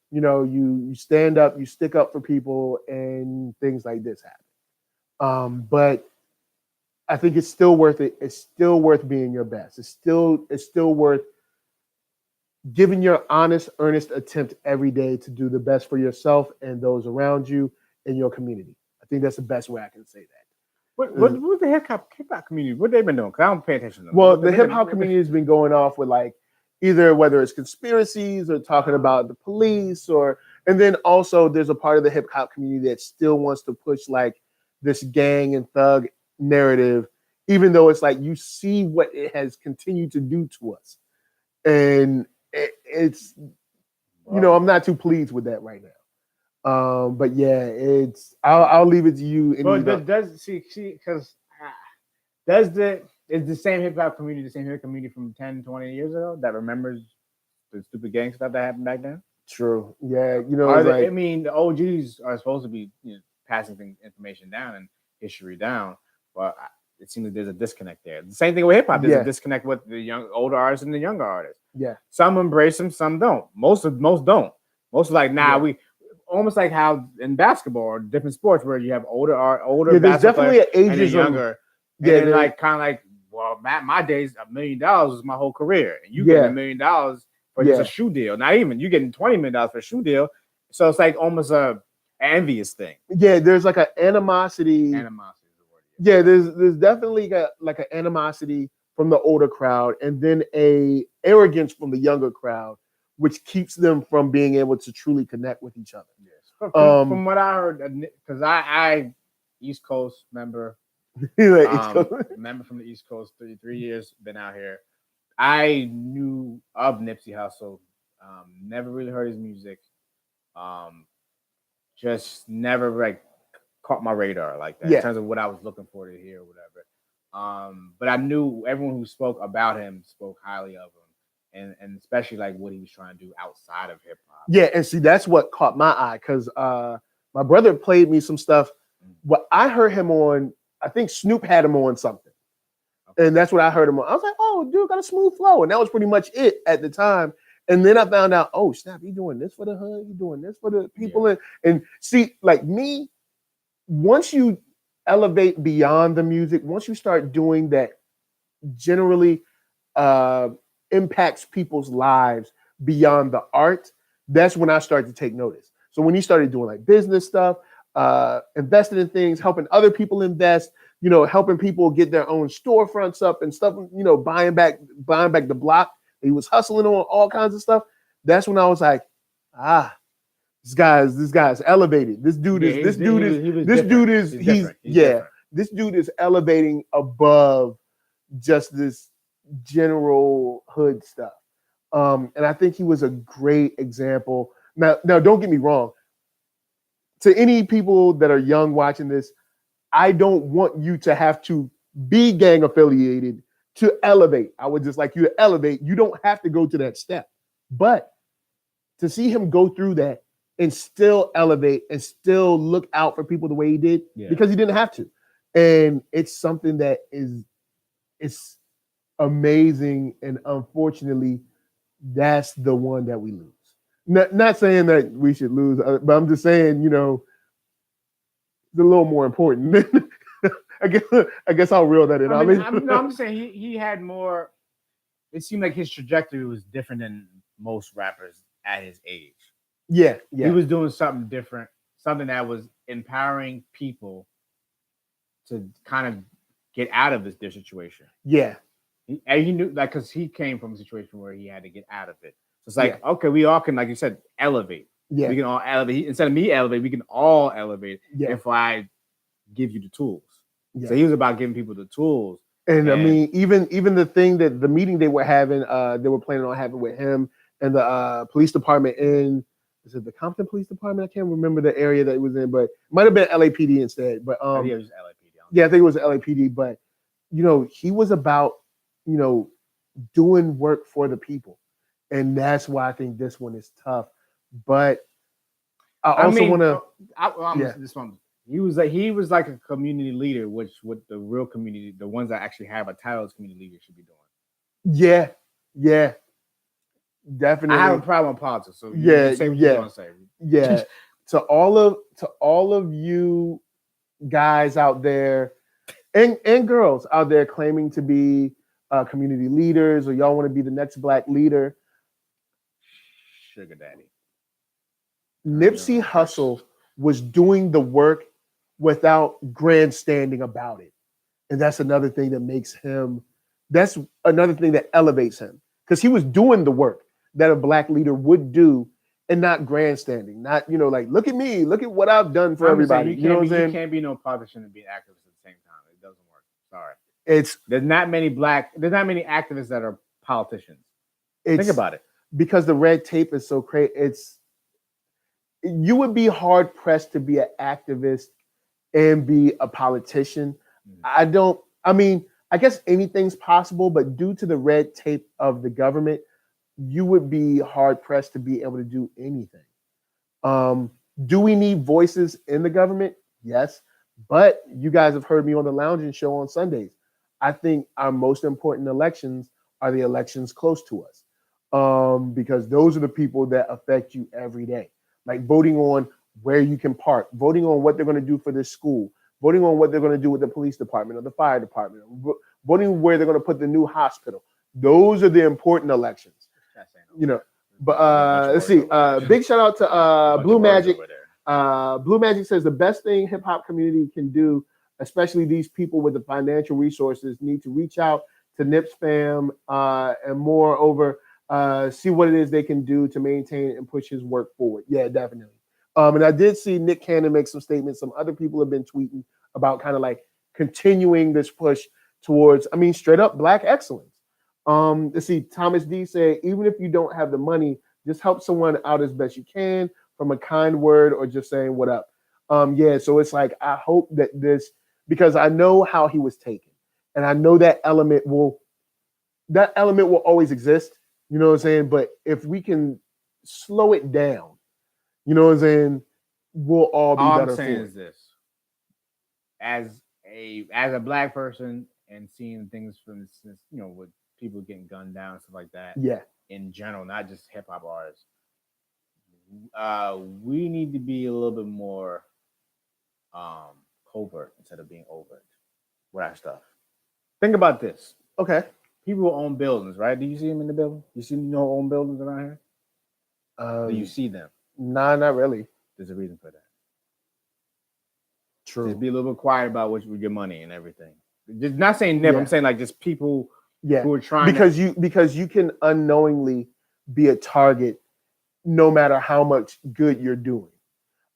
you stand up, you stick up for people, and things like this happen. But I think it's still worth it. It's still worth being your best. It's still worth giving your honest, earnest attempt every day to do the best for yourself and those around you and your community. I think that's the best way I can say that. What's the hip hop community? What they been doing? Because I don't pay attention to them. Well, the hip hop community has been going off with like either whether it's conspiracies or talking about the police, and then also there's a part of the hip hop community that still wants to push like this gang and thug narrative, even though it's like you see what it has continued to do to us, and it's I'm not too pleased with that right now. But yeah, I'll leave it to you. Is the same hip hop community the same hip hop community from 10, 20 years ago that remembers the stupid gang stuff that happened back then? True. Yeah, the OGs are supposed to be passing information down and history down, but it seems like there's a disconnect there. The same thing with hip hop. There's a disconnect with the older artists and the younger artists. Yeah, some embrace them, some don't. Most don't. Most are like, we almost like how in basketball or different sports where you have older. Yeah, there's definitely an ageism. And younger. Yeah, and then kind of like, well, my days, $1 million was my whole career, and you get $1 million for just a shoe deal. Not even you getting $20 million for a shoe deal, so it's like almost a envious thing. Yeah, there's like an animosity. Animosity is the word. Yeah, there's definitely like an animosity from the older crowd, and then a arrogance from the younger crowd, which keeps them from being able to truly connect with each other. Yes. From what I heard, because I East Coast member. Member from the East Coast, 3 years, been out here. I knew of Nipsey Hussle. Never really heard his music. Just never like caught my radar like that in terms of what I was looking for to hear or whatever. But I knew everyone who spoke about him spoke highly of him, and especially like what he was trying to do outside of hip hop. Yeah, and see that's what caught my eye because my brother played me some stuff. What I heard him on, I think Snoop had him on something, and that's what I heard him on. I was like, oh, dude, got a smooth flow, and that was pretty much it at the time. And then I found out, oh snap, he doing this for the hood, he doing this for the people, and see, like me, once you elevate beyond the music, once you start doing that, generally impacts people's lives beyond the art. That's when I started to take notice. So when he started doing like business stuff, investing in things, helping other people invest, helping people get their own storefronts up and stuff, buying back the block. He was hustling on all kinds of stuff. That's when I was like, this guy's elevated. This dude is elevating above just this general hood stuff. And I think he was a great example. Now don't get me wrong. To any people that are young watching this, I don't want you to have to be gang affiliated to elevate. I would just like you to elevate. You don't have to go to that step. But to see him go through that and still elevate and still look out for people the way he did, because he didn't have to. And it's something that it's amazing. And unfortunately, that's the one that we lose. Not saying that we should lose, but I'm just saying, it's a little more important. I guess I'll reel that in. I'm just saying he had more. It seemed like his trajectory was different than most rappers at his age. Yeah. He was doing something different, something that was empowering people to kind of get out of this situation. Yeah. He knew, like, because he came from a situation where he had to get out of it. So it's like, okay, we all can, like you said, elevate. Yeah. We can all elevate. Instead of me elevate, we can all elevate if I give you the tools. Yeah. So he was about giving people the tools. And I mean, even the thing that the meeting they were having, they were planning on having with him and the police department is it the Compton Police Department? I can't remember the area that it was in, but it might have been LAPD instead. But I think it was LAPD. Yeah, I think it was LAPD. But he was about doing work for the people, and that's why I think this one is tough. But I also want to. This one. He was like a community leader, which what the real community, the ones that actually have a title as community leader, should be doing. Yeah, definitely. I have a problem with politics, so say what you want to say. Yeah, to all of you guys out there, and girls out there claiming to be community leaders, or y'all want to be the next Black leader. Sugar daddy. Nipsey Hussle was doing the work without grandstanding about it. And that's another thing that makes him, that's another thing that elevates him. Because he was doing the work that a Black leader would do and not grandstanding. Not, like, look at me, look at what I've done for everybody. You know what I'm saying? You can't be no politician and be an activist at the same time. It doesn't work. Sorry. There's not many activists that are politicians. Think about it. Because the red tape is so crazy. You would be hard pressed to be an activist and be a politician. I guess anything's possible, but due to the red tape of the government, you would be hard pressed to be able to do anything. Do we need voices in the government? Yes. But you guys have heard me on the Lounging Show on Sundays. I think our most important elections are the elections close to us. Because those are the people that affect you every day. Like voting on where you can park, voting on what they're going to do for this school, voting on what they're going to do with the police department or the fire department, voting where they're going to put the new hospital. Those are the important elections. But let's see. Big shout out to Blue Magic. Blue Magic says the best thing hip hop community can do, especially these people with the financial resources, need to reach out to Nips fam and moreover, see what it is they can do to maintain and push his work forward. Yeah, definitely. And I did see Nick Cannon make some statements. Some other people have been tweeting about kind of like continuing this push towards, I mean, straight up Black excellence. Let's see, Thomas D said, even if you don't have the money, just help someone out as best you can, from a kind word or just saying what up. Yeah, so it's like, I hope that this, because I know how he was taken, and I know that element will always exist, you know what I'm saying? But if we can slow it down, you know what I'm saying, we'll all be better. All I'm saying is this: as a Black person and seeing things from instance, you know, with people getting gunned down and stuff like that. Yeah. In general, not just hip hop artists. We need to be a little bit more covert instead of being overt with our stuff. Think about this. Okay. People who own buildings, right? Do you see them in the building? You know own buildings around here? Do you see them? Nah, not really. There's a reason for that. True. Just be a little bit quiet about what with your money and everything. Just not saying never. Yeah. I'm saying like just people who are trying because you can unknowingly be a target no matter how much good you're doing.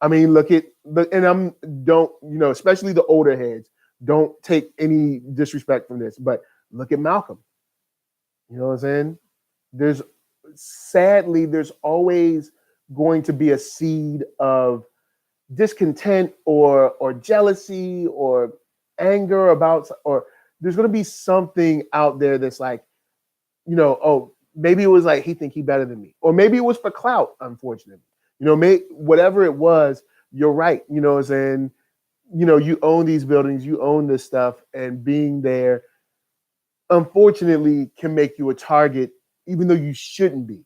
I mean, especially the older heads, don't take any disrespect from this, but look at Malcolm. You know what I'm saying? There's always going to be a seed of discontent or jealousy or anger about, or there's going to be something out there that's like, you know, oh, maybe it was like he think he better than me, or maybe it was for clout. Unfortunately, you know, whatever it was, you're right. You know what I'm saying? You know, you own these buildings, you own this stuff, and being there, unfortunately, can make you a target, even though you shouldn't be.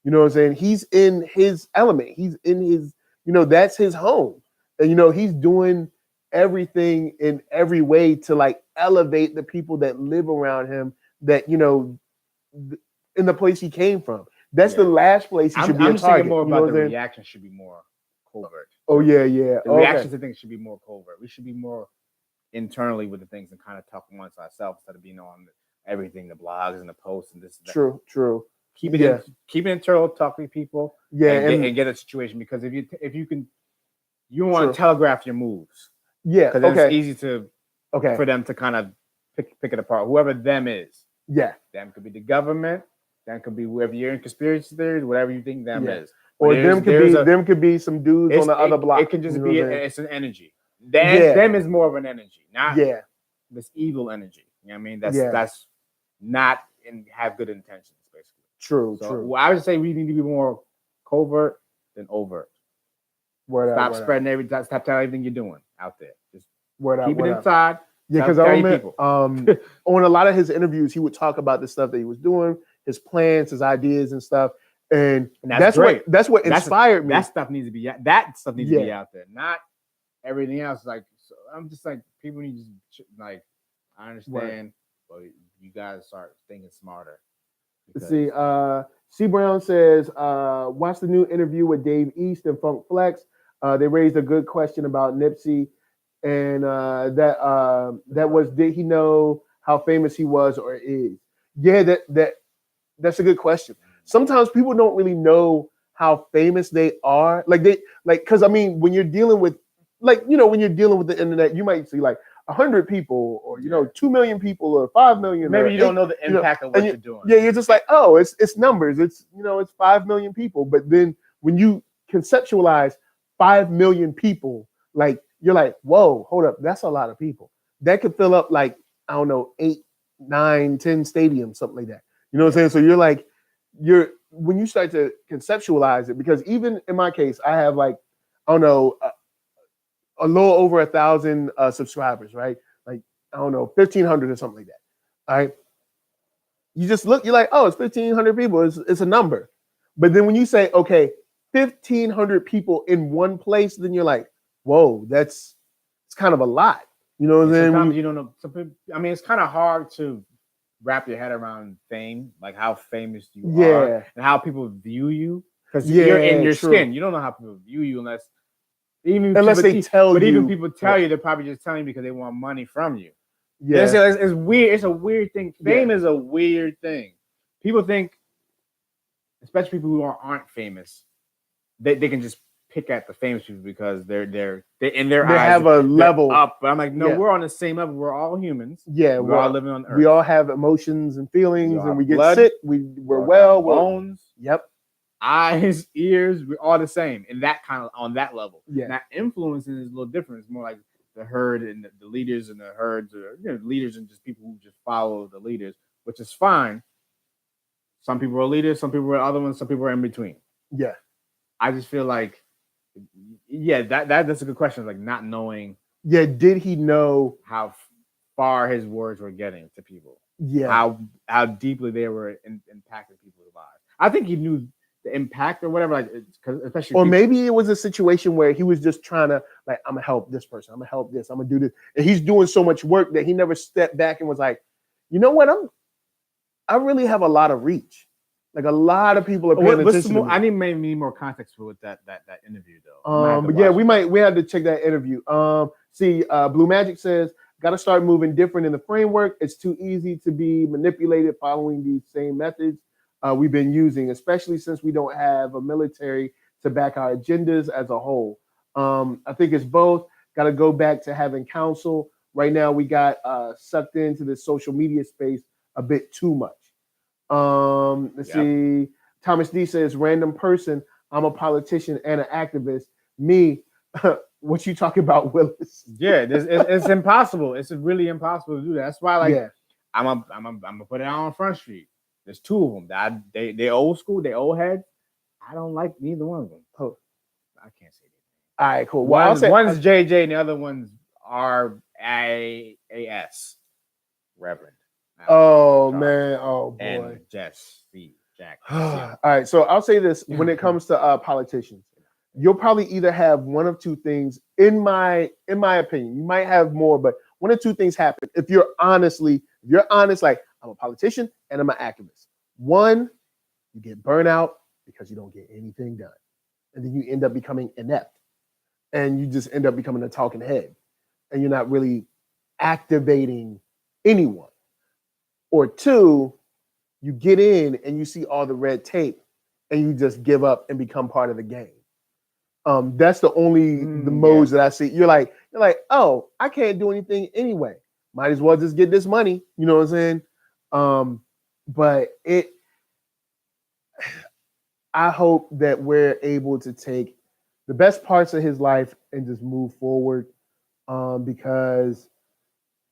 You know what I'm saying? He's in his element. He's in his, you know, that's his home. And, you know, he's doing everything in every way to like elevate the people that live around him, that, you know, in the place he came from. That's the last place he should be a target. I'm just thinking more about the reaction should be more covert. Oh, yeah. The reactions to things should be more covert. We should be more internally with the things and kind of talk amongst ourselves instead of being on everything, the blogs and the posts and this and that. True. Keep it internal, talk to people, and get a situation, because if you can, you don't want to telegraph your moves. Yeah, because then it's easy for them to kind of pick it apart. Whoever them is. Yeah. Them could be the government. Them could be whoever you're in conspiracy theories, whatever you think them is. Or them could be some dudes on the other block. It can just be it's an energy. Them is more of an energy, not this evil energy. You know what I mean? That's not and have good intentions, basically. True. I would say we need to be more covert than overt. Stop spreading everything. Stop telling everything you're doing out there. Just keep it inside. Yeah, because I remember on a lot of his interviews, he would talk about the stuff that he was doing, his plans, his ideas, and stuff. And that's great. What inspired me. That stuff needs to be out there, not everything else. Like, so I'm just like, people need to like, I understand, but you guys start thinking smarter. Let's see. C Brown says, watch the new interview with Dave East and Funk Flex. They raised a good question about Nipsey, and that was, did he know how famous he was or is? Yeah, that's a good question. Sometimes people don't really know how famous they are. Because I mean, when you're dealing with the internet, you might see like 100 people, or 2 million people, or 5 million. Maybe you don't know the impact of what you're doing. Yeah, you're just like, oh, it's numbers. It's it's 5 million people. But then when you conceptualize 5 million people, like you're like, whoa, hold up, that's a lot of people. That could fill up like, I don't know, 8, 9, 10 stadiums, something like that. You know what I'm saying? So you're like, when you start to conceptualize it, because even in my case, I have like, I don't know, a little over 1,000 subscribers, right? Like, I don't know, 1,500 or something like that. All right. You just look, you're like, oh, it's 1,500 people. It's a number. But then when you say, okay, 1,500 people in one place, then you're like, whoa, it's kind of a lot. You know what I'm saying? Sometimes you don't know. I mean, it's kind of hard to wrap your head around fame, like how famous you are and how people view you. Because you're in your skin. You don't know how people view you unless they tell you. But even people tell you, they're probably just telling you because they want money from you. Yeah, it's weird. It's a weird thing. Fame is a weird thing. People think, especially people who aren't famous, they can just pick at the famous people because they're in their they eyes have a level up. But I'm like, no, we're on the same level. We're all humans. Yeah, we're all living on Earth. We all have emotions and feelings, and we get blood, sick. We're well. Bones. Yep. Eyes, ears. We're all the same in that kind of on that level. Yeah. Now influencing is a little different. It's more like the herd and the leaders and the herds, or leaders and just people who just follow the leaders, which is fine. Some people are leaders, some people are other ones, some people are in between. Yeah. I just feel like, that's a good question. Like not knowing. Yeah. Did he know how far his words were getting to people? Yeah. How deeply they were impacting people's lives. I think he knew the impact or whatever. Like, especially. Or maybe it was a situation where he was just trying to like, I'm gonna help this person. I'm gonna help this. I'm gonna do this. And he's doing so much work that he never stepped back and was like, you know what? I really have a lot of reach. Like a lot of people are paying attention to me. I need more context for that interview though. But yeah, we had to check that interview. Blue Magic says, got to start moving different in the framework. It's too easy to be manipulated following these same methods we've been using, especially since we don't have a military to back our agendas as a whole. I think it's both. Got to go back to having counsel. Right now, we got sucked into the social media space a bit too much. Let's see. Thomas D says, random person. I'm a politician and an activist. Me, what you talking about, Willis? Yeah, it's impossible. It's really impossible to do that. That's why, I'm gonna put it on Front Street. There's two of them. They old school, they old heads. I don't like neither one of them. Oh, I can't say that. All right, cool. Well, one's JJ and the other one's RAAS, Reverend. Oh man! Oh boy! And Jack. All right, so I'll say this: when it comes to politicians, you'll probably either have one of two things. In my opinion, you might have more, but one of two things happen. If you're honest, like I'm a politician and I'm an activist. One, you get burnt out because you don't get anything done, and then you end up becoming inept, and you just end up becoming a talking head, and you're not really activating anyone. Or two, you get in and you see all the red tape and you just give up and become part of the game. That's the modes that I see. You're like, oh, I can't do anything anyway. Might as well just get this money. You know what I'm saying? But I hope that we're able to take the best parts of his life and just move forward. Because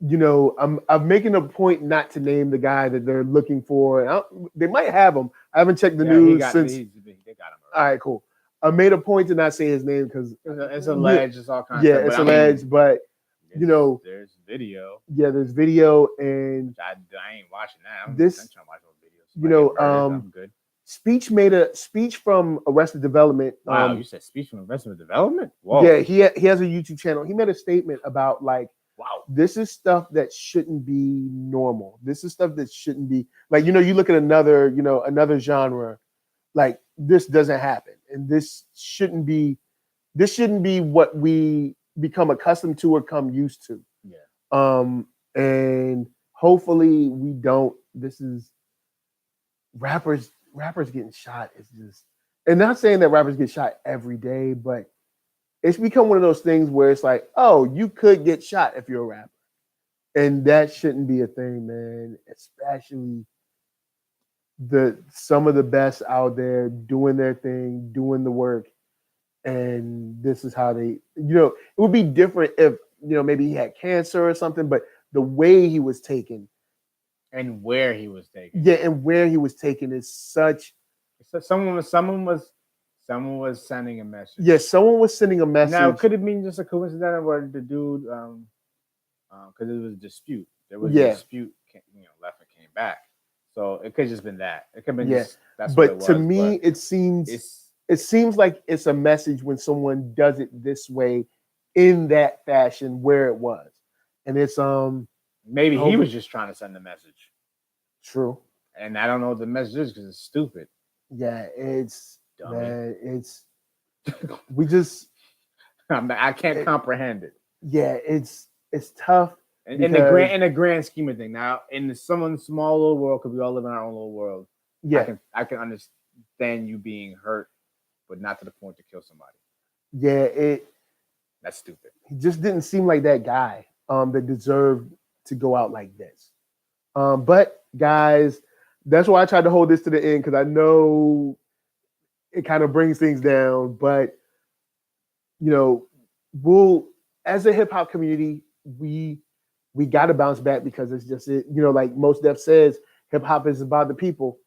I'm making a point not to name the guy that they're looking for. They might have him. I haven't checked the news since. They got him. All right, cool. I made a point to not say his name because it's alleged. It's all kinds. Yeah, it's alleged, but there's video. Yeah, there's video, and I ain't watching that. I'm trying to watch those videos. I'm good. Speech from Arrested Development. Wow, you said Speech from Arrested Development? Whoa. Yeah, he has a YouTube channel. He made a statement about wow, this is stuff that shouldn't be normal. This is stuff that shouldn't be you look at another genre, like this doesn't happen. And this shouldn't be what we become accustomed to or come used to. Yeah. And hopefully we don't. This is rappers getting shot is just, and not saying that rappers get shot every day, but it's become one of those things where it's like, oh, you could get shot if you're a rapper. And that shouldn't be a thing, man. Especially some of the best out there doing their thing, doing the work. And this is how they, it would be different if, maybe he had cancer or something, but the way he was taken. And where he was taken. Yeah, and where he was taken is such. So someone was sending a message. Yes, someone was sending a message. Now, could it mean just a coincidence where the dude, because it was a dispute. There was a dispute, left and came back. So it could have just been that. It could have been just that's what it was. But to me, it seems like it's a message when someone does it this way, in that fashion, where it was, and it's maybe he was just trying to send a message. True. And I don't know what the message is because it's stupid. Yeah, it's dummy. Man, it's we just I can't comprehend it. Yeah, it's tough. In the grand scheme of things. Now, in some small little world, because we all live in our own little world. Yeah, I can understand you being hurt, but not to the point to kill somebody. That's stupid. He just didn't seem like that guy that deserved to go out like this. But guys, that's why I tried to hold this to the end, because I know it kind of brings things down. But we'll, as a hip hop community, we got to bounce back, because it's just it. Like Mos Def says, hip hop is about the people,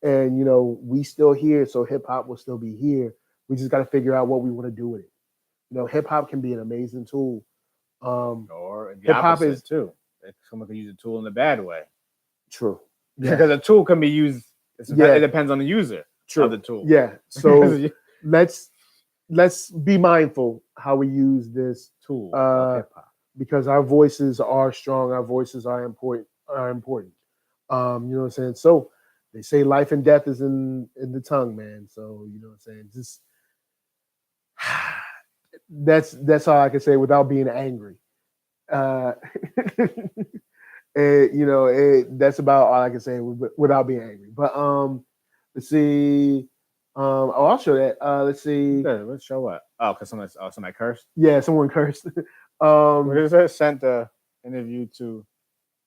and we still here, so hip hop will still be here. We just got to figure out what we want to do with it. Hip hop can be an amazing tool. Or hip hop is too. Someone can use a tool in a bad way. True. Yeah. Because a tool can be used. It depends on the user. True. Of the tool. Yeah. So let's be mindful how we use this tool of hip hop, because our voices are strong. Our voices are important. You know what I'm saying? So they say life and death is in the tongue, man. So you know what I'm saying? Just that's all I can say without being angry. That's about all I can say without being angry. But let's see. I'll show that. Let's see. Good. Let's show what? Oh, because somebody cursed. Yeah, someone cursed. What is it? Sent the interview to.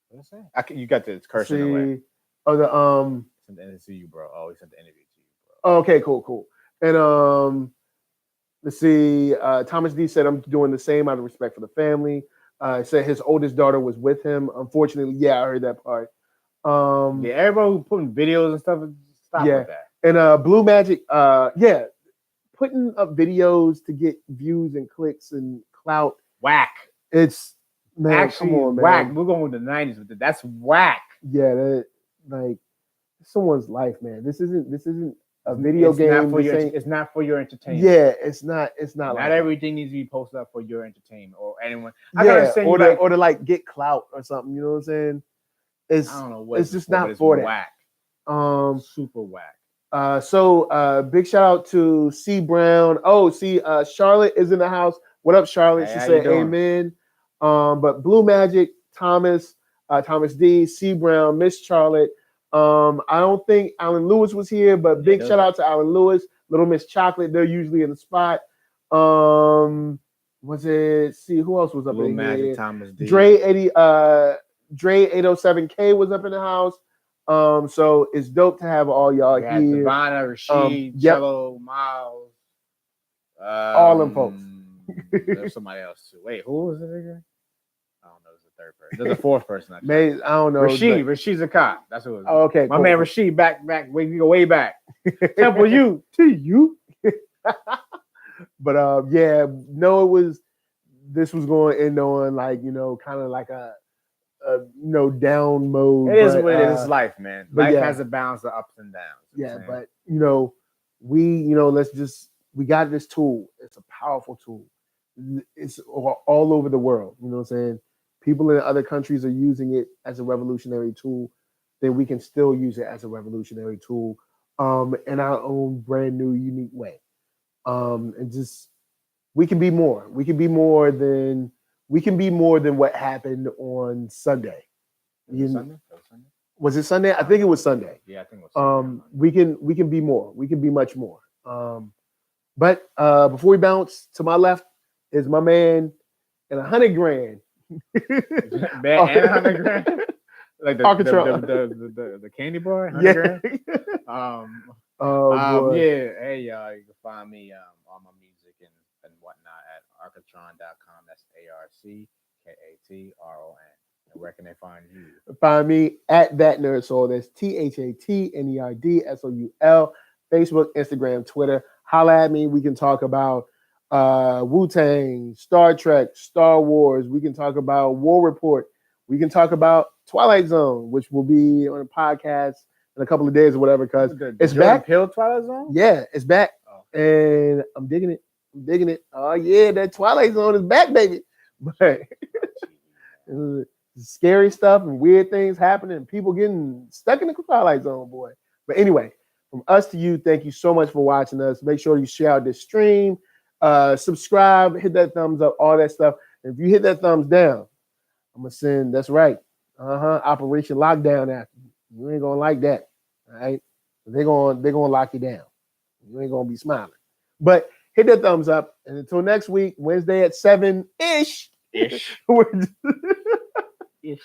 What did it say? You got the cursing away. Oh, sent the interview to you, bro. Oh, he sent the interview to you, bro. Oh, okay, cool. And let's see. Thomas D said, "I'm doing the same out of respect for the family." Said his oldest daughter was with him. Unfortunately, yeah, I heard that part. Yeah, everybody who putting videos and stuff, stop with that. And Blue Magic, putting up videos to get views and clicks and clout. Whack. It's actually come on, man. Whack. We're going with the 90s with it. That's whack. Yeah, someone's life, man. This isn't a video game. It's not for your entertainment. Yeah, it's not. Not like everything needs to be posted up for your entertainment or anyone. Or to get clout or something. You know what I'm saying? I don't know what it's just not for that. Whack. Super whack. So big shout out to C Brown. Oh, Charlotte is in the house. What up, Charlotte? She said amen. But Blue Magic, Thomas D, C Brown, Miss Charlotte. I don't think Alan Lewis was here, but big shout out to Alan Lewis, Little Miss Chocolate. They're usually in the spot. Was it? See, who else was up Blue in Magic, here? Thomas D. Dre 807K was up in the house. So it's dope to have all y'all here. Devonna, Rashid, Cello, Miles, all them folks. There's somebody else too. Wait, who was it again? I don't know. There's a third person. There's a fourth person. I don't know. Rashid's a cop. That's who it was. Oh, okay. My man Rashid back. We go way back. Temple U to you. But this was going to end on kind of like a down mode. It is what it is. Life, man. Life has a balance of ups and downs. Yeah, but we got this tool. It's a powerful tool. It's all over the world. You know what I'm saying? People in other countries are using it as a revolutionary tool. Then we can still use it as a revolutionary tool in our own brand new, unique way. And just we can be more. We can be more than what happened on Sunday. Was it Sunday? I think it was Sunday. Yeah, I think it was Sunday. We can be more. We can be much more. But before we bounce, to my left is my man and $100,000. Man, and $100,000. Like Arckatron. the candy bar. $100,000. Yeah. Hey y'all, you can find me on my music and whatnot at Arckatron.com. That's ARCKATRON. And where can they find you? Find me at ThatNERDSoul. That's ThatNERDSoul. Facebook, Instagram, Twitter. Holla at me. We can talk about Wu-Tang, Star Trek, Star Wars. We can talk about War Report. We can talk about Twilight Zone, which will be on a podcast in a couple of days or whatever, because it's back. Pill Twilight Zone? Yeah, it's back. And I'm digging it. Oh yeah, that Twilight Zone is back, baby. But scary stuff and weird things happening and people getting stuck in the Twilight Zone, boy. But anyway, from us to you, thank you so much for watching us. Make sure you share out this stream, subscribe, hit that thumbs up, all that stuff. And if you hit that thumbs down, I'm gonna send, that's right, Operation Lockdown after you. You ain't gonna like that, all right? They're gonna lock you down. You ain't gonna be smiling. But hit that thumbs up. And until next week, Wednesday at 7-ish.